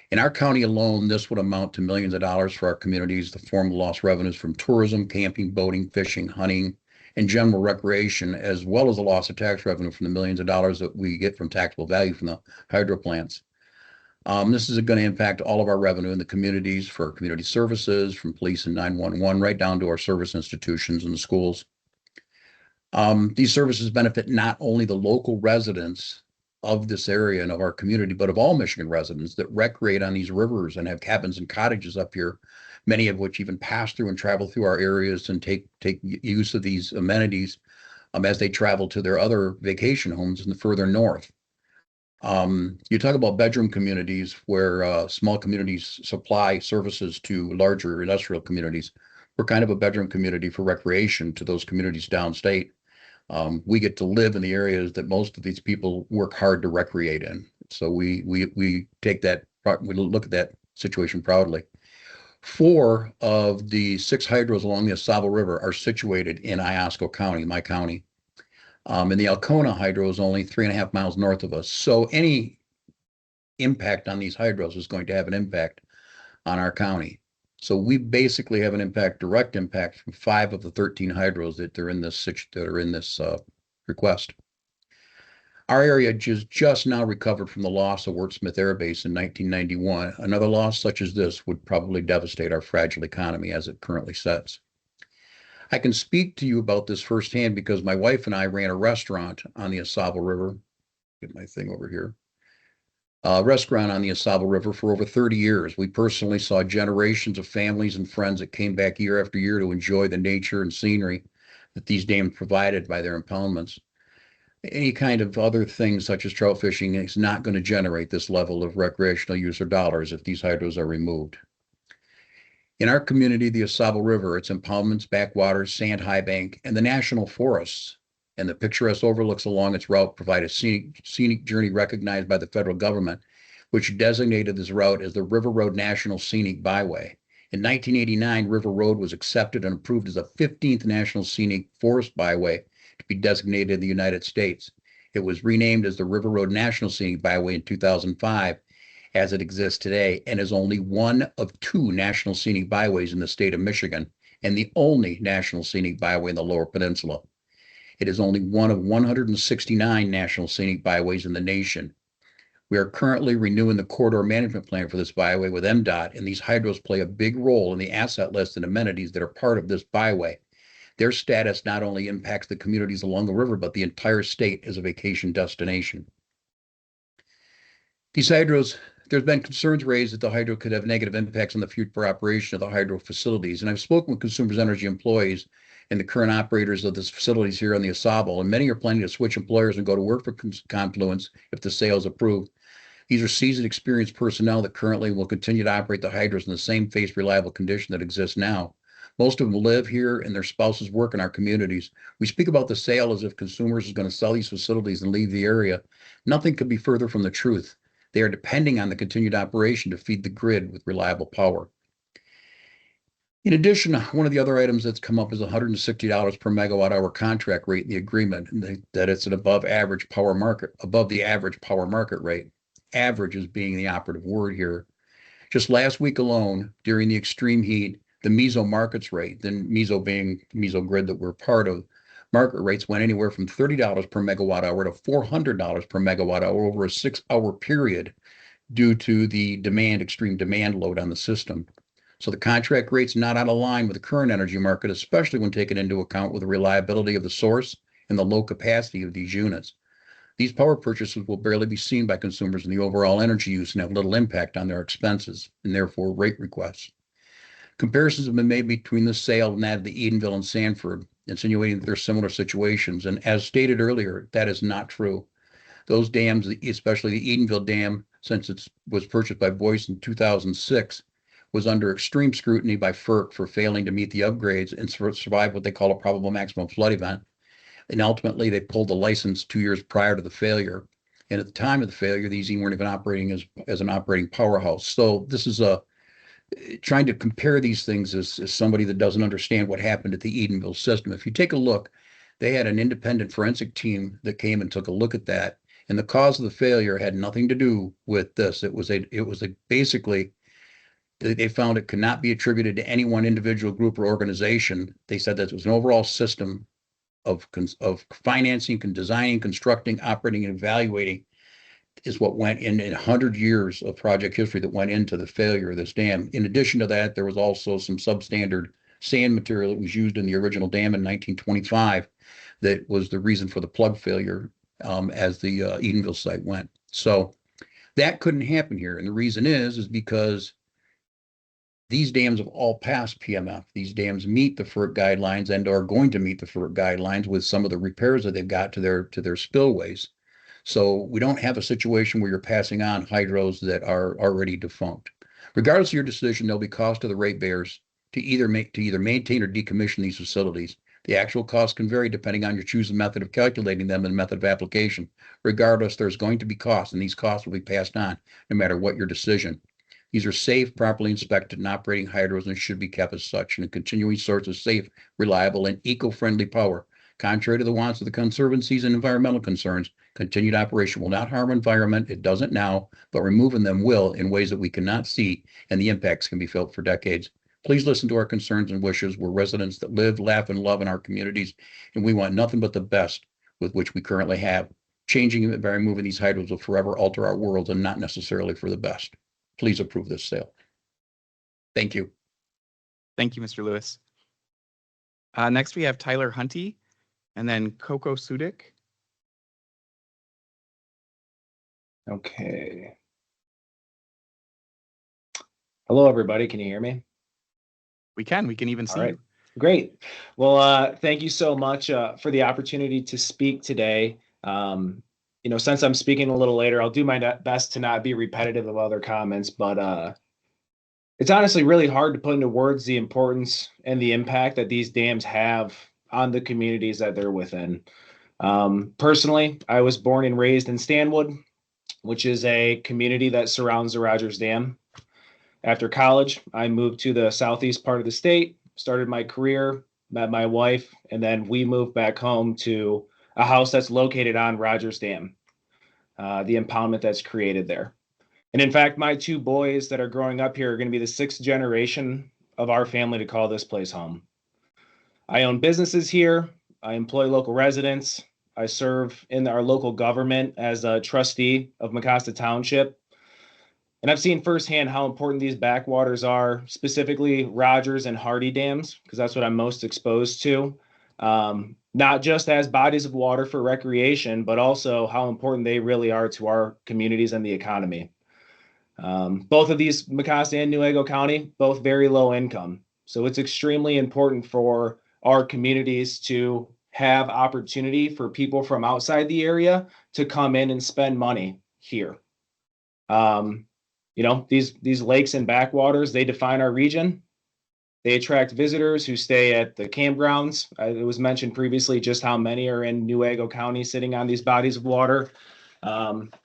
In our county alone, this would amount to millions of dollars for our communities, the form of lost revenues from tourism, camping, boating, fishing, hunting, and general recreation, as well as the loss of tax revenue from the millions of dollars that we get from taxable value from the hydro plants. This is going to impact all of our revenue in the communities for community services, from police and 911, right down to our service institutions and the schools. These services benefit not only the local residents of this area and of our community, but of all Michigan residents that recreate on these rivers and have cabins and cottages up here, many of which even pass through and travel through our areas and take use of these amenities as they travel to their other vacation homes in the further north. You talk about bedroom communities where small communities supply services to larger industrial communities. We're kind of a bedroom community for recreation to those communities downstate. We get to live in the areas that most of these people work hard to recreate in. So we take that, we look at that situation proudly. 4 of the 6 hydros along the AuSable River are situated in Iosco County, my county. And the Alcona hydro is only 3.5 miles north of us. So any impact on these hydros is going to have an impact on our county. So we basically have an impact, direct impact from 5 of the 13 hydros that are in this request. Our area just now recovered from the loss of Wert Smith Air Base in 1991. Another loss such as this would probably devastate our fragile economy as it currently sits. I can speak to you about this firsthand because my wife and I ran a restaurant on the AuSable River. Get my thing over here. Restaurant on the AuSable River for over 30 years. We personally saw generations of families and friends that came back year after year to enjoy the nature and scenery that these dams provided by their impoundments. Any kind of other things such as trout fishing is not going to generate this level of recreational use or dollars if these hydros are removed. In our community, the AuSable River, its impoundments, backwaters, sand high bank, and the national forests and the picturesque overlooks along its route provide a scenic journey recognized by the federal government, which designated this route as the River Road National Scenic Byway. In 1989, River Road was accepted and approved as a 15th National Scenic Forest Byway to be designated in the United States. It was renamed as the River Road National Scenic Byway in 2005 as it exists today and is only one of 2 National Scenic Byways in the state of Michigan and the only National Scenic Byway in the Lower Peninsula. It is only one of 169 National Scenic Byways in the nation. We are currently renewing the corridor management plan for this byway with MDOT, and these hydros play a big role in the asset list and amenities that are part of this byway. Their status not only impacts the communities along the river, but the entire state as a vacation destination. These hydros, there's been concerns raised that the hydro could have negative impacts on the future operation of the hydro facilities. And I've spoken with Consumers Energy employees and the current operators of this facilities here on the AuSable, and many are planning to switch employers and go to work for Confluence if the sale is approved. These are seasoned, experienced personnel that currently will continue to operate the hydros in the same safe, reliable condition that exists now. Most of them live here and their spouses work in our communities. We speak about the sale as if Consumers is going to sell these facilities and leave the area. Nothing could be further from the truth. They are depending on the continued operation to feed the grid with reliable power. In addition, one of the other items that's come up is $160 per megawatt hour contract rate in the agreement, and that it's an above the average power market rate. Average is being the operative word here. Just last week alone, during the extreme heat, the MISO markets rate, then MISO being MISO grid that we're part of, market rates went anywhere from $30 per megawatt hour to $400 per megawatt hour over a 6-hour period due to the extreme demand load on the system. So the contract rate's not out of line with the current energy market, especially when taken into account with the reliability of the source and the low capacity of these units. These power purchases will barely be seen by consumers in the overall energy use and have little impact on their expenses and therefore rate requests. Comparisons have been made between the sale and that of the Edenville and Sanford, insinuating that they're similar situations. And as stated earlier, that is not true. Those dams, especially the Edenville Dam, since it was purchased by Boyce in 2006, was under extreme scrutiny by FERC for failing to meet the upgrades and survive what they call a probable maximum flood event. And ultimately, they pulled the license 2 years prior to the failure. And at the time of the failure, these weren't even operating as an operating powerhouse. So this is trying to compare these things as somebody that doesn't understand what happened at the Edenville system. If you take a look, they had an independent forensic team that came and took a look at that. And the cause of the failure had nothing to do with this. Basically, they found it could not be attributed to any one individual group or organization. They said that it was an overall system of financing, designing, constructing, operating, and evaluating is what went in 100 years of project history that went into the failure of this dam. In addition to that, there was also some substandard sand material that was used in the original dam in 1925 that was the reason for the plug failure as the Edenville site went. So that couldn't happen here. And the reason is because these dams have all passed PMF. These dams meet the FERC guidelines and are going to meet the FERC guidelines with some of the repairs that they've got to their spillways. So we don't have a situation where you're passing on hydros that are already defunct. Regardless of your decision, there'll be cost to the ratepayers to either maintain or decommission these facilities. The actual cost can vary depending on your choosing method of calculating them and method of application. Regardless, there's going to be costs, and these costs will be passed on no matter what your decision. These are safe, properly inspected, and operating hydros and should be kept as such, and a continuing source of safe, reliable, and eco-friendly power. Contrary to the wants of the conservancies and environmental concerns, continued operation will not harm environment. It doesn't now, but removing them will in ways that we cannot see, and the impacts can be felt for decades. Please listen to our concerns and wishes. We're residents that live, laugh, and love in our communities, and we want nothing but the best with which we currently have. Changing it by removing these hydros will forever alter our world and not necessarily for the best. Please approve this sale. Thank you. Thank you, Mr. Lewis. Next, we have Tyler Hunty and then Coco Sudik. Okay. Hello, everybody. Can you hear me? We can even see you. Great. Well, thank you so much for the opportunity to speak today. Since I'm speaking a little later, I'll do my best to not be repetitive of other comments, but it's honestly really hard to put into words the importance and the impact that these dams have on the communities that they're within. Personally, I was born and raised in Stanwood, which is a community that surrounds the Rogers Dam. After college, I moved to the southeast part of the state, started my career, met my wife, and then we moved back home to a house that's located on Rogers Dam, the impoundment that's created there. And in fact, my two boys that are growing up here are going to be the sixth generation of our family to call this place home. I own businesses here. I employ local residents. I serve in our local government as a trustee of Mecosta Township. And I've seen firsthand how important these backwaters are, specifically Rogers and Hardy dams, because that's what I'm most exposed to. Not just as bodies of water for recreation, but also how important they really are to our communities and the economy. Both of these, Mecosta and Newaygo County, both very low income. So it's extremely important for our communities to have opportunity for people from outside the area to come in and spend money here. These lakes and backwaters, they define our region. They attract visitors who stay at the campgrounds. It was mentioned previously just how many are in Newaygo County sitting on these bodies of water.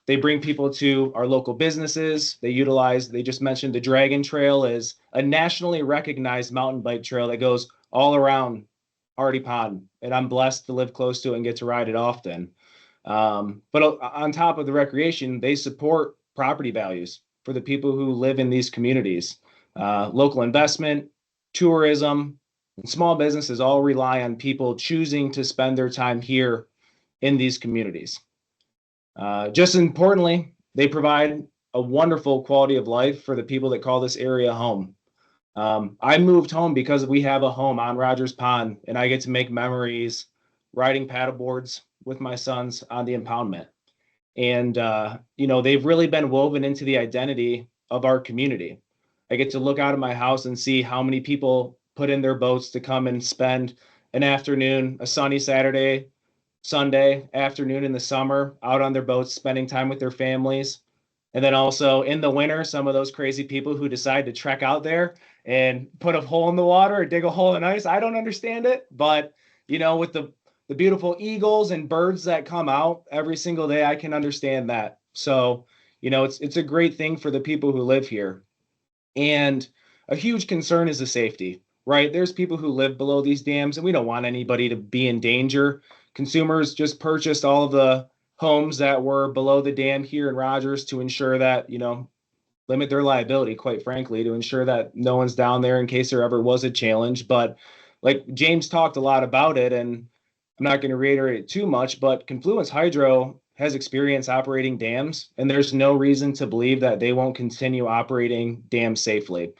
They bring people to our local businesses. They just mentioned the Dragon Trail is a nationally recognized mountain bike trail that goes all around Hardy Pond, and I'm blessed to live close to it and get to ride it often. But on top of the recreation, they support property values for the people who live in these communities. Local investment, tourism, and small businesses all rely on people choosing to spend their time here in these communities. Just importantly, they provide a wonderful quality of life for the people that call this area home. I moved home because we have a home on Rogers Pond, and I get to make memories riding paddleboards with my sons on the impoundment. And, they've really been woven into the identity of our community. I get to look out of my house and see how many people put in their boats to come and spend an afternoon, a sunny Saturday, Sunday afternoon in the summer, out on their boats, spending time with their families. And then also in the winter, some of those crazy people who decide to trek out there and put a hole in the water or dig a hole in ice. I don't understand it, but with the beautiful eagles and birds that come out every single day, I can understand that. So, it's a great thing for the people who live here. And a huge concern is the safety, right? There's people who live below these dams, and we don't want anybody to be in danger. Consumers just purchased all of the homes that were below the dam here in Rogers to ensure that, limit their liability, quite frankly, to ensure that no one's down there in case there ever was a challenge. But like James talked a lot about it, and I'm not going to reiterate it too much, but Confluence Hydro has experience operating dams, and there's no reason to believe that they won't continue operating dams safely.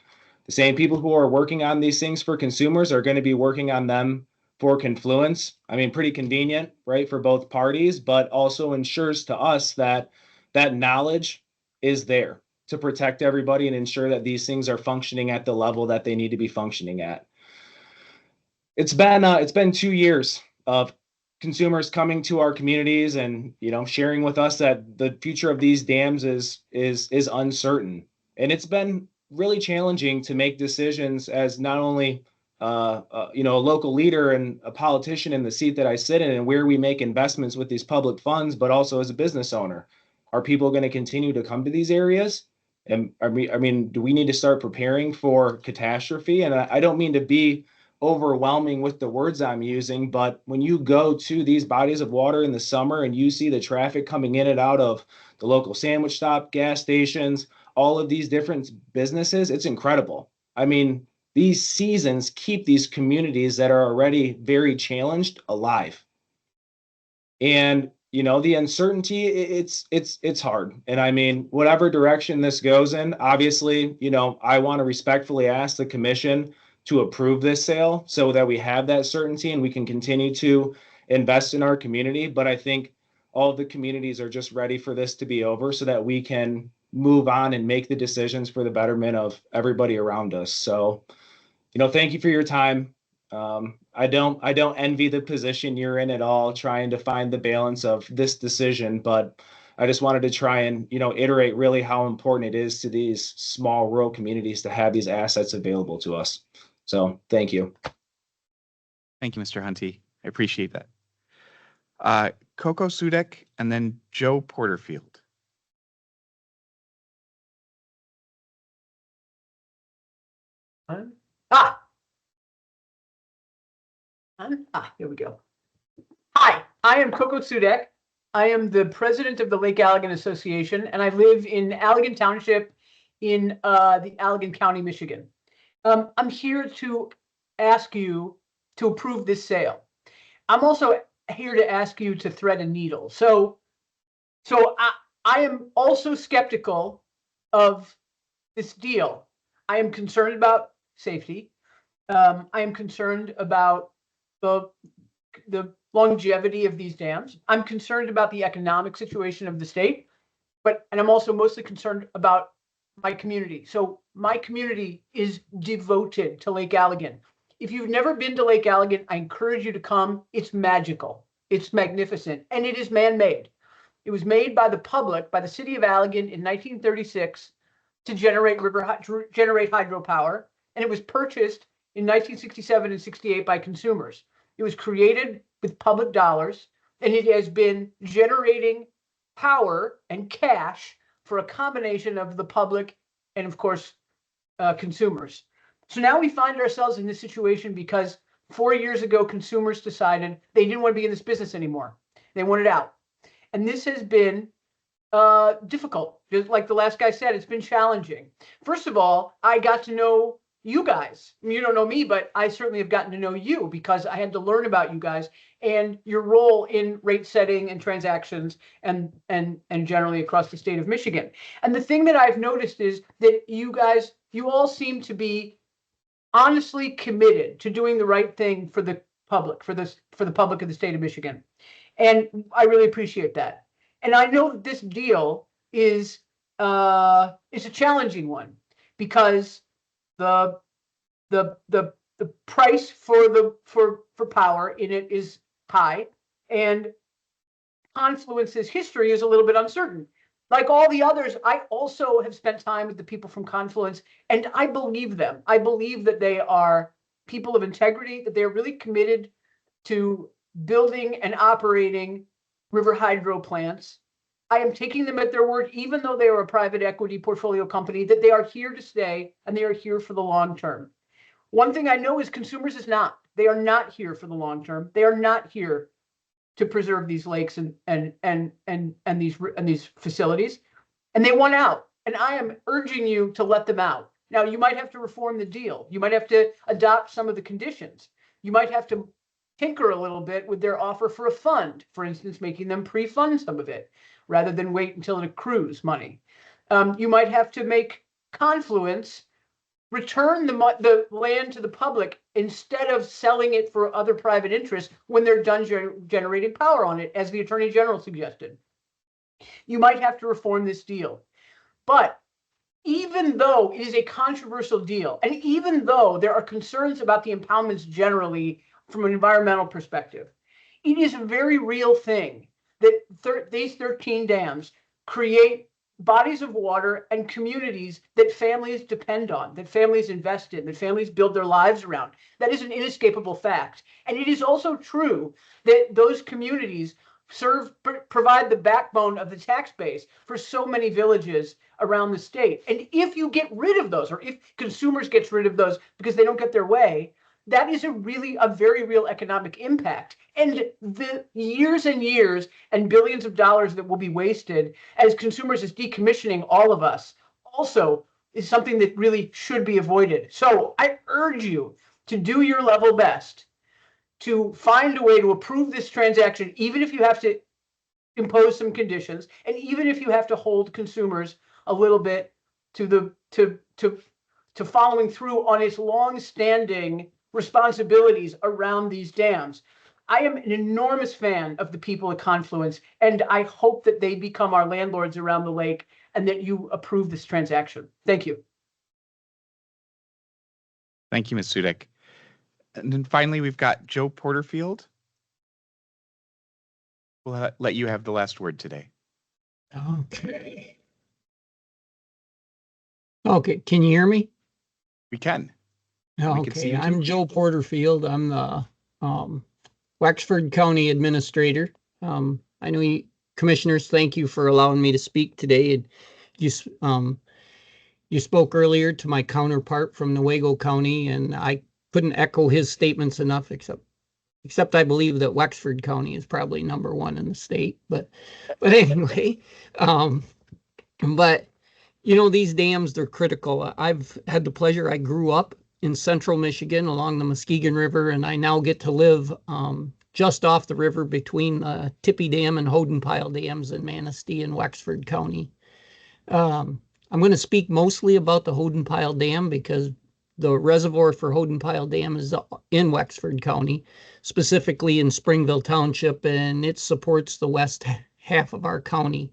The same people who are working on these things for consumers are going to be working on them for Confluence. I mean, pretty convenient, right, for both parties, but also ensures to us that that knowledge is there to protect everybody and ensure that these things are functioning at the level that they need to be functioning at. It's been 2 years of consumers coming to our communities and, sharing with us that the future of these dams is uncertain. And it's been really challenging to make decisions as not only a local leader and a politician in the seat that I sit in, and where we make investments with these public funds, but also as a business owner. Are people going to continue to come to these areas? And do we need to start preparing for catastrophe? And I don't mean to be overwhelming with the words I'm using, but when you go to these bodies of water in the summer and you see the traffic coming in and out of the local sandwich stop, gas stations, all of these different businesses, it's incredible. I mean, these seasons keep these communities that are already very challenged alive. And the uncertainty, it's hard. And I mean, whatever direction this goes in, obviously, I want to respectfully ask the commission to approve this sale so that we have that certainty and we can continue to invest in our community. But I think all of the communities are just ready for this to be over so that we can move on and make the decisions for the betterment of everybody around us. So, thank you for your time. I don't envy the position you're in at all, trying to find the balance of this decision, but I just wanted to try and, iterate really how important it is to these small rural communities to have these assets available to us. So thank you. Thank you, Mr. Hunty. I appreciate that. Coco Sudek and then Joe Porterfield. Here we go. Hi, I am Coco Sudek. I am the president of the Lake Allegan Association, and I live in Allegan Township in the Allegan County, Michigan. I'm here to ask you to approve this sale. I'm also here to ask you to thread a needle. So I am also skeptical of this deal. I am concerned about safety. I am concerned about the longevity of these dams. I'm concerned about the economic situation of the state, and I'm also mostly concerned about my community. So my community is devoted to Lake Allegan. If you've never been to Lake Allegan, I encourage you to come. It's magical. It's magnificent, and it is man-made. It was made by the public, by the city of Allegan in 1936 to generate hydropower, and it was purchased in 1967 and 68 by consumers. It was created with public dollars, and it has been generating power and cash for a combination of the public and, of course, consumers. So now we find ourselves in this situation because 4 years ago, consumers decided they didn't want to be in this business anymore. They wanted out. And this has been difficult. Just like the last guy said, it's been challenging. First of all, I got to know you guys. You don't know me, but I certainly have gotten to know you because I had to learn about you guys and your role in rate setting and transactions and generally across the state of Michigan. And the thing that I've noticed is that you all seem to be honestly committed to doing the right thing for the public, for the public of the state of Michigan. And I really appreciate that. And I know that this deal is a challenging one because the price for power in it is high, and Confluence's history is a little bit uncertain. Like all the others, I also have spent time with the people from Confluence, and I believe them. I believe that they are people of integrity, that they are really committed to building and operating river hydro plants. I am taking them at their word, even though they are a private equity portfolio company, that they are here to stay and they are here for the long term. One thing I know is consumers is not. They are not here for the long term. They are not here to preserve these lakes and these facilities, and they want out. And I am urging you to let them out. Now, you might have to reform the deal. You might have to adopt some of the conditions. You might have to tinker a little bit with their offer for a fund, for instance, making them pre-fund some of it rather than wait until it accrues money. You might have to make Confluence return the land to the public instead of selling it for other private interests when they're done generating power on it, as the Attorney General suggested. You might have to reform this deal. But even though it is a controversial deal, and even though there are concerns about the impoundments generally from an environmental perspective, It is a very real thing that these 13 dams create bodies of water and communities that families depend on, that families invest in, that families build their lives around. That is an inescapable fact. And it is also true that those communities provide the backbone of the tax base for so many villages around the state. And if you get rid of those, or if consumers get rid of those because they don't get their way, that is a very real economic impact. And the years and years and billions of dollars that will be wasted as consumers is decommissioning all of us also is something that really should be avoided. So I urge you to do your level best to find a way to approve this transaction, even if you have to impose some conditions, and even if you have to hold consumers a little bit to following through on its long-standing responsibilities around these dams. I am an enormous fan of the people at Confluence, and I hope that they become our landlords around the lake and that you approve this transaction. Thank you. Thank you, Ms. Sudik. And then finally, we've got Joe Porterfield. We'll let you have the last word today. Okay. Okay, can you hear me? We can. Okay, I'm Joe Porterfield. I'm the Wexford County Administrator. I know you, commissioners, thank you for allowing me to speak today. And you spoke earlier to my counterpart from Newaygo County, and I couldn't echo his statements enough, except I believe that Wexford County is probably #1 in the state. But anyway, but you know, these dams, they're critical. I've had the pleasure, I grew up in central Michigan along the Muskegon River, and I now get to live just off the river between Tippy Dam and Hodenpyle Dams in Manistee and Wexford County. I'm going to speak mostly about the Hodenpyle Dam because the reservoir for Hodenpyle Dam is in Wexford County, specifically in Springville Township, and it supports the west half of our county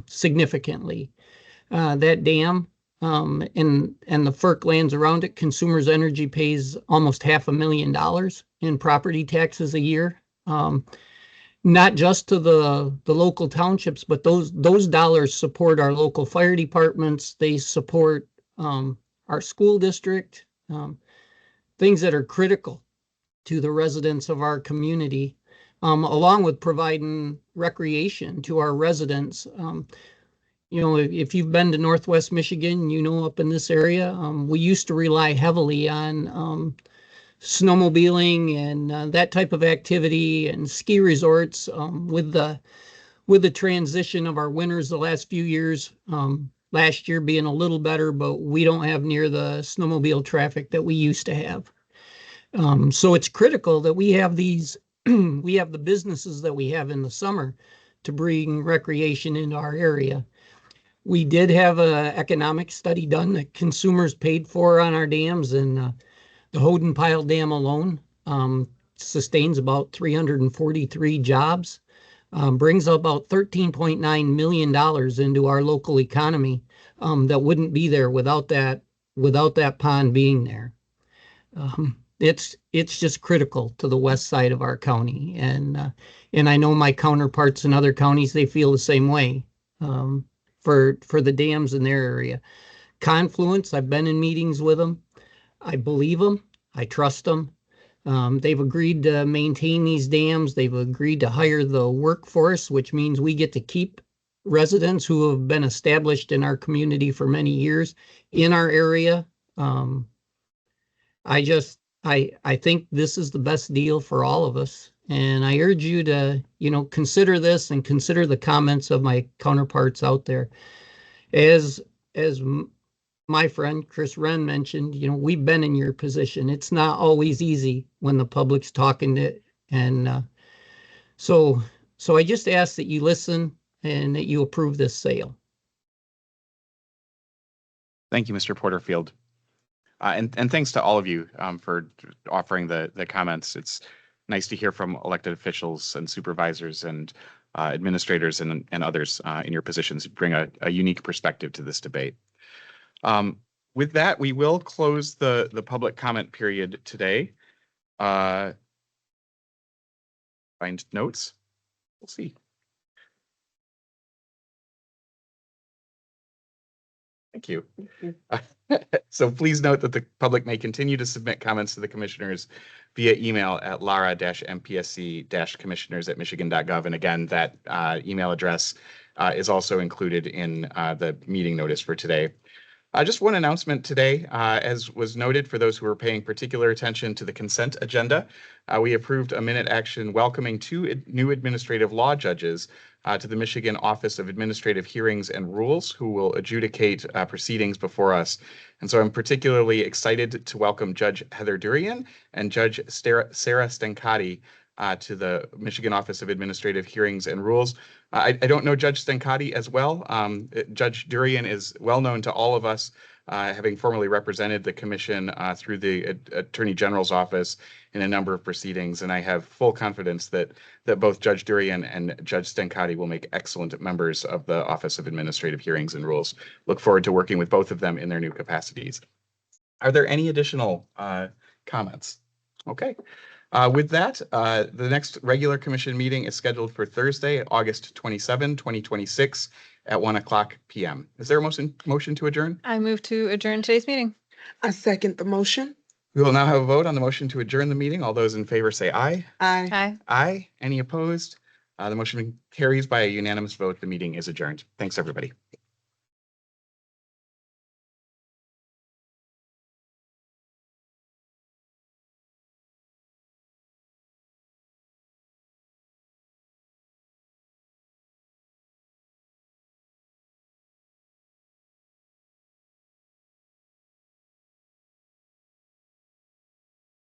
significantly. That dam and the FERC lands around it, Consumers Energy pays almost $500,000 in property taxes a year. Not just to the local townships, but those dollars support our local fire departments. They support our school district, things that are critical to the residents of our community, along with providing recreation to our residents. You know, if you've been to Northwest Michigan, you know, up in this area, we used to rely heavily on snowmobiling and that type of activity and ski resorts. With the transition of our winters the last few years, last year being a little better, but we don't have near the snowmobile traffic that we used to have. So it's critical that we have these, we have the businesses that we have in the summer to bring recreation into our area. We did have an economic study done that consumers paid for on our dams, and the Hodenpyle Dam alone sustains about 343 jobs, brings about $13.9 million into our local economy that wouldn't be there without that pond being there. It's just critical to the west side of our county, and I know my counterparts in other counties, they feel the same way. For the dams in their area. Confluence, I've been in meetings with them. I believe them. I trust them. They've agreed to maintain these dams. They've agreed to hire the workforce, which means we get to keep residents who have been established in our community for many years in our area. I think this is the best deal for all of us. And I urge you to, you know, consider this and consider the comments of my counterparts out there. As my friend Chris Wren mentioned, you know, we've been in your position. It's not always easy when the public's talking to it. And so I just ask that you listen and that you approve this sale. Thank you, Mr. Porterfield. And thanks to all of you for offering the comments. It's nice to hear from elected officials and supervisors and administrators and others in your positions who bring a unique perspective to this debate. With that, we will close the public comment period today. find notes. We'll see. Thank you. So please note that the public may continue to submit comments to the commissioners via email at lara-mpsc-commissioners@michigan.gov. And again, that email address is also included in the meeting notice for today. Just one announcement today, as was noted for those who are paying particular attention to the consent agenda, we approved a minute action welcoming 2 new administrative law judges to the Michigan Office of Administrative Hearings and Rules, who will adjudicate proceedings before us. And so I'm particularly excited to welcome Judge Heather Durian and Judge Sarah Stenkati to the Michigan Office of Administrative Hearings and Rules. I don't know Judge Stenkati as well. Judge Durian is well known to all of us, having formerly represented the commission through the Attorney General's office in a number of proceedings. And I have full confidence that both Judge Durian and Judge Stenkati will make excellent members of the Office of Administrative Hearings and Rules. Look forward to working with both of them in their new capacities. Are there any additional comments? Okay. With that, the next regular commission meeting is scheduled for Thursday, August 27, 2026 at 1:00 p.m. Is there a motion to adjourn? I move to adjourn today's meeting. I second the motion. We will now have a vote on the motion to adjourn the meeting. All those in favor say aye. Aye. Aye. Aye. Any opposed? The motion carries by a unanimous vote. The meeting is adjourned. Thanks, everybody.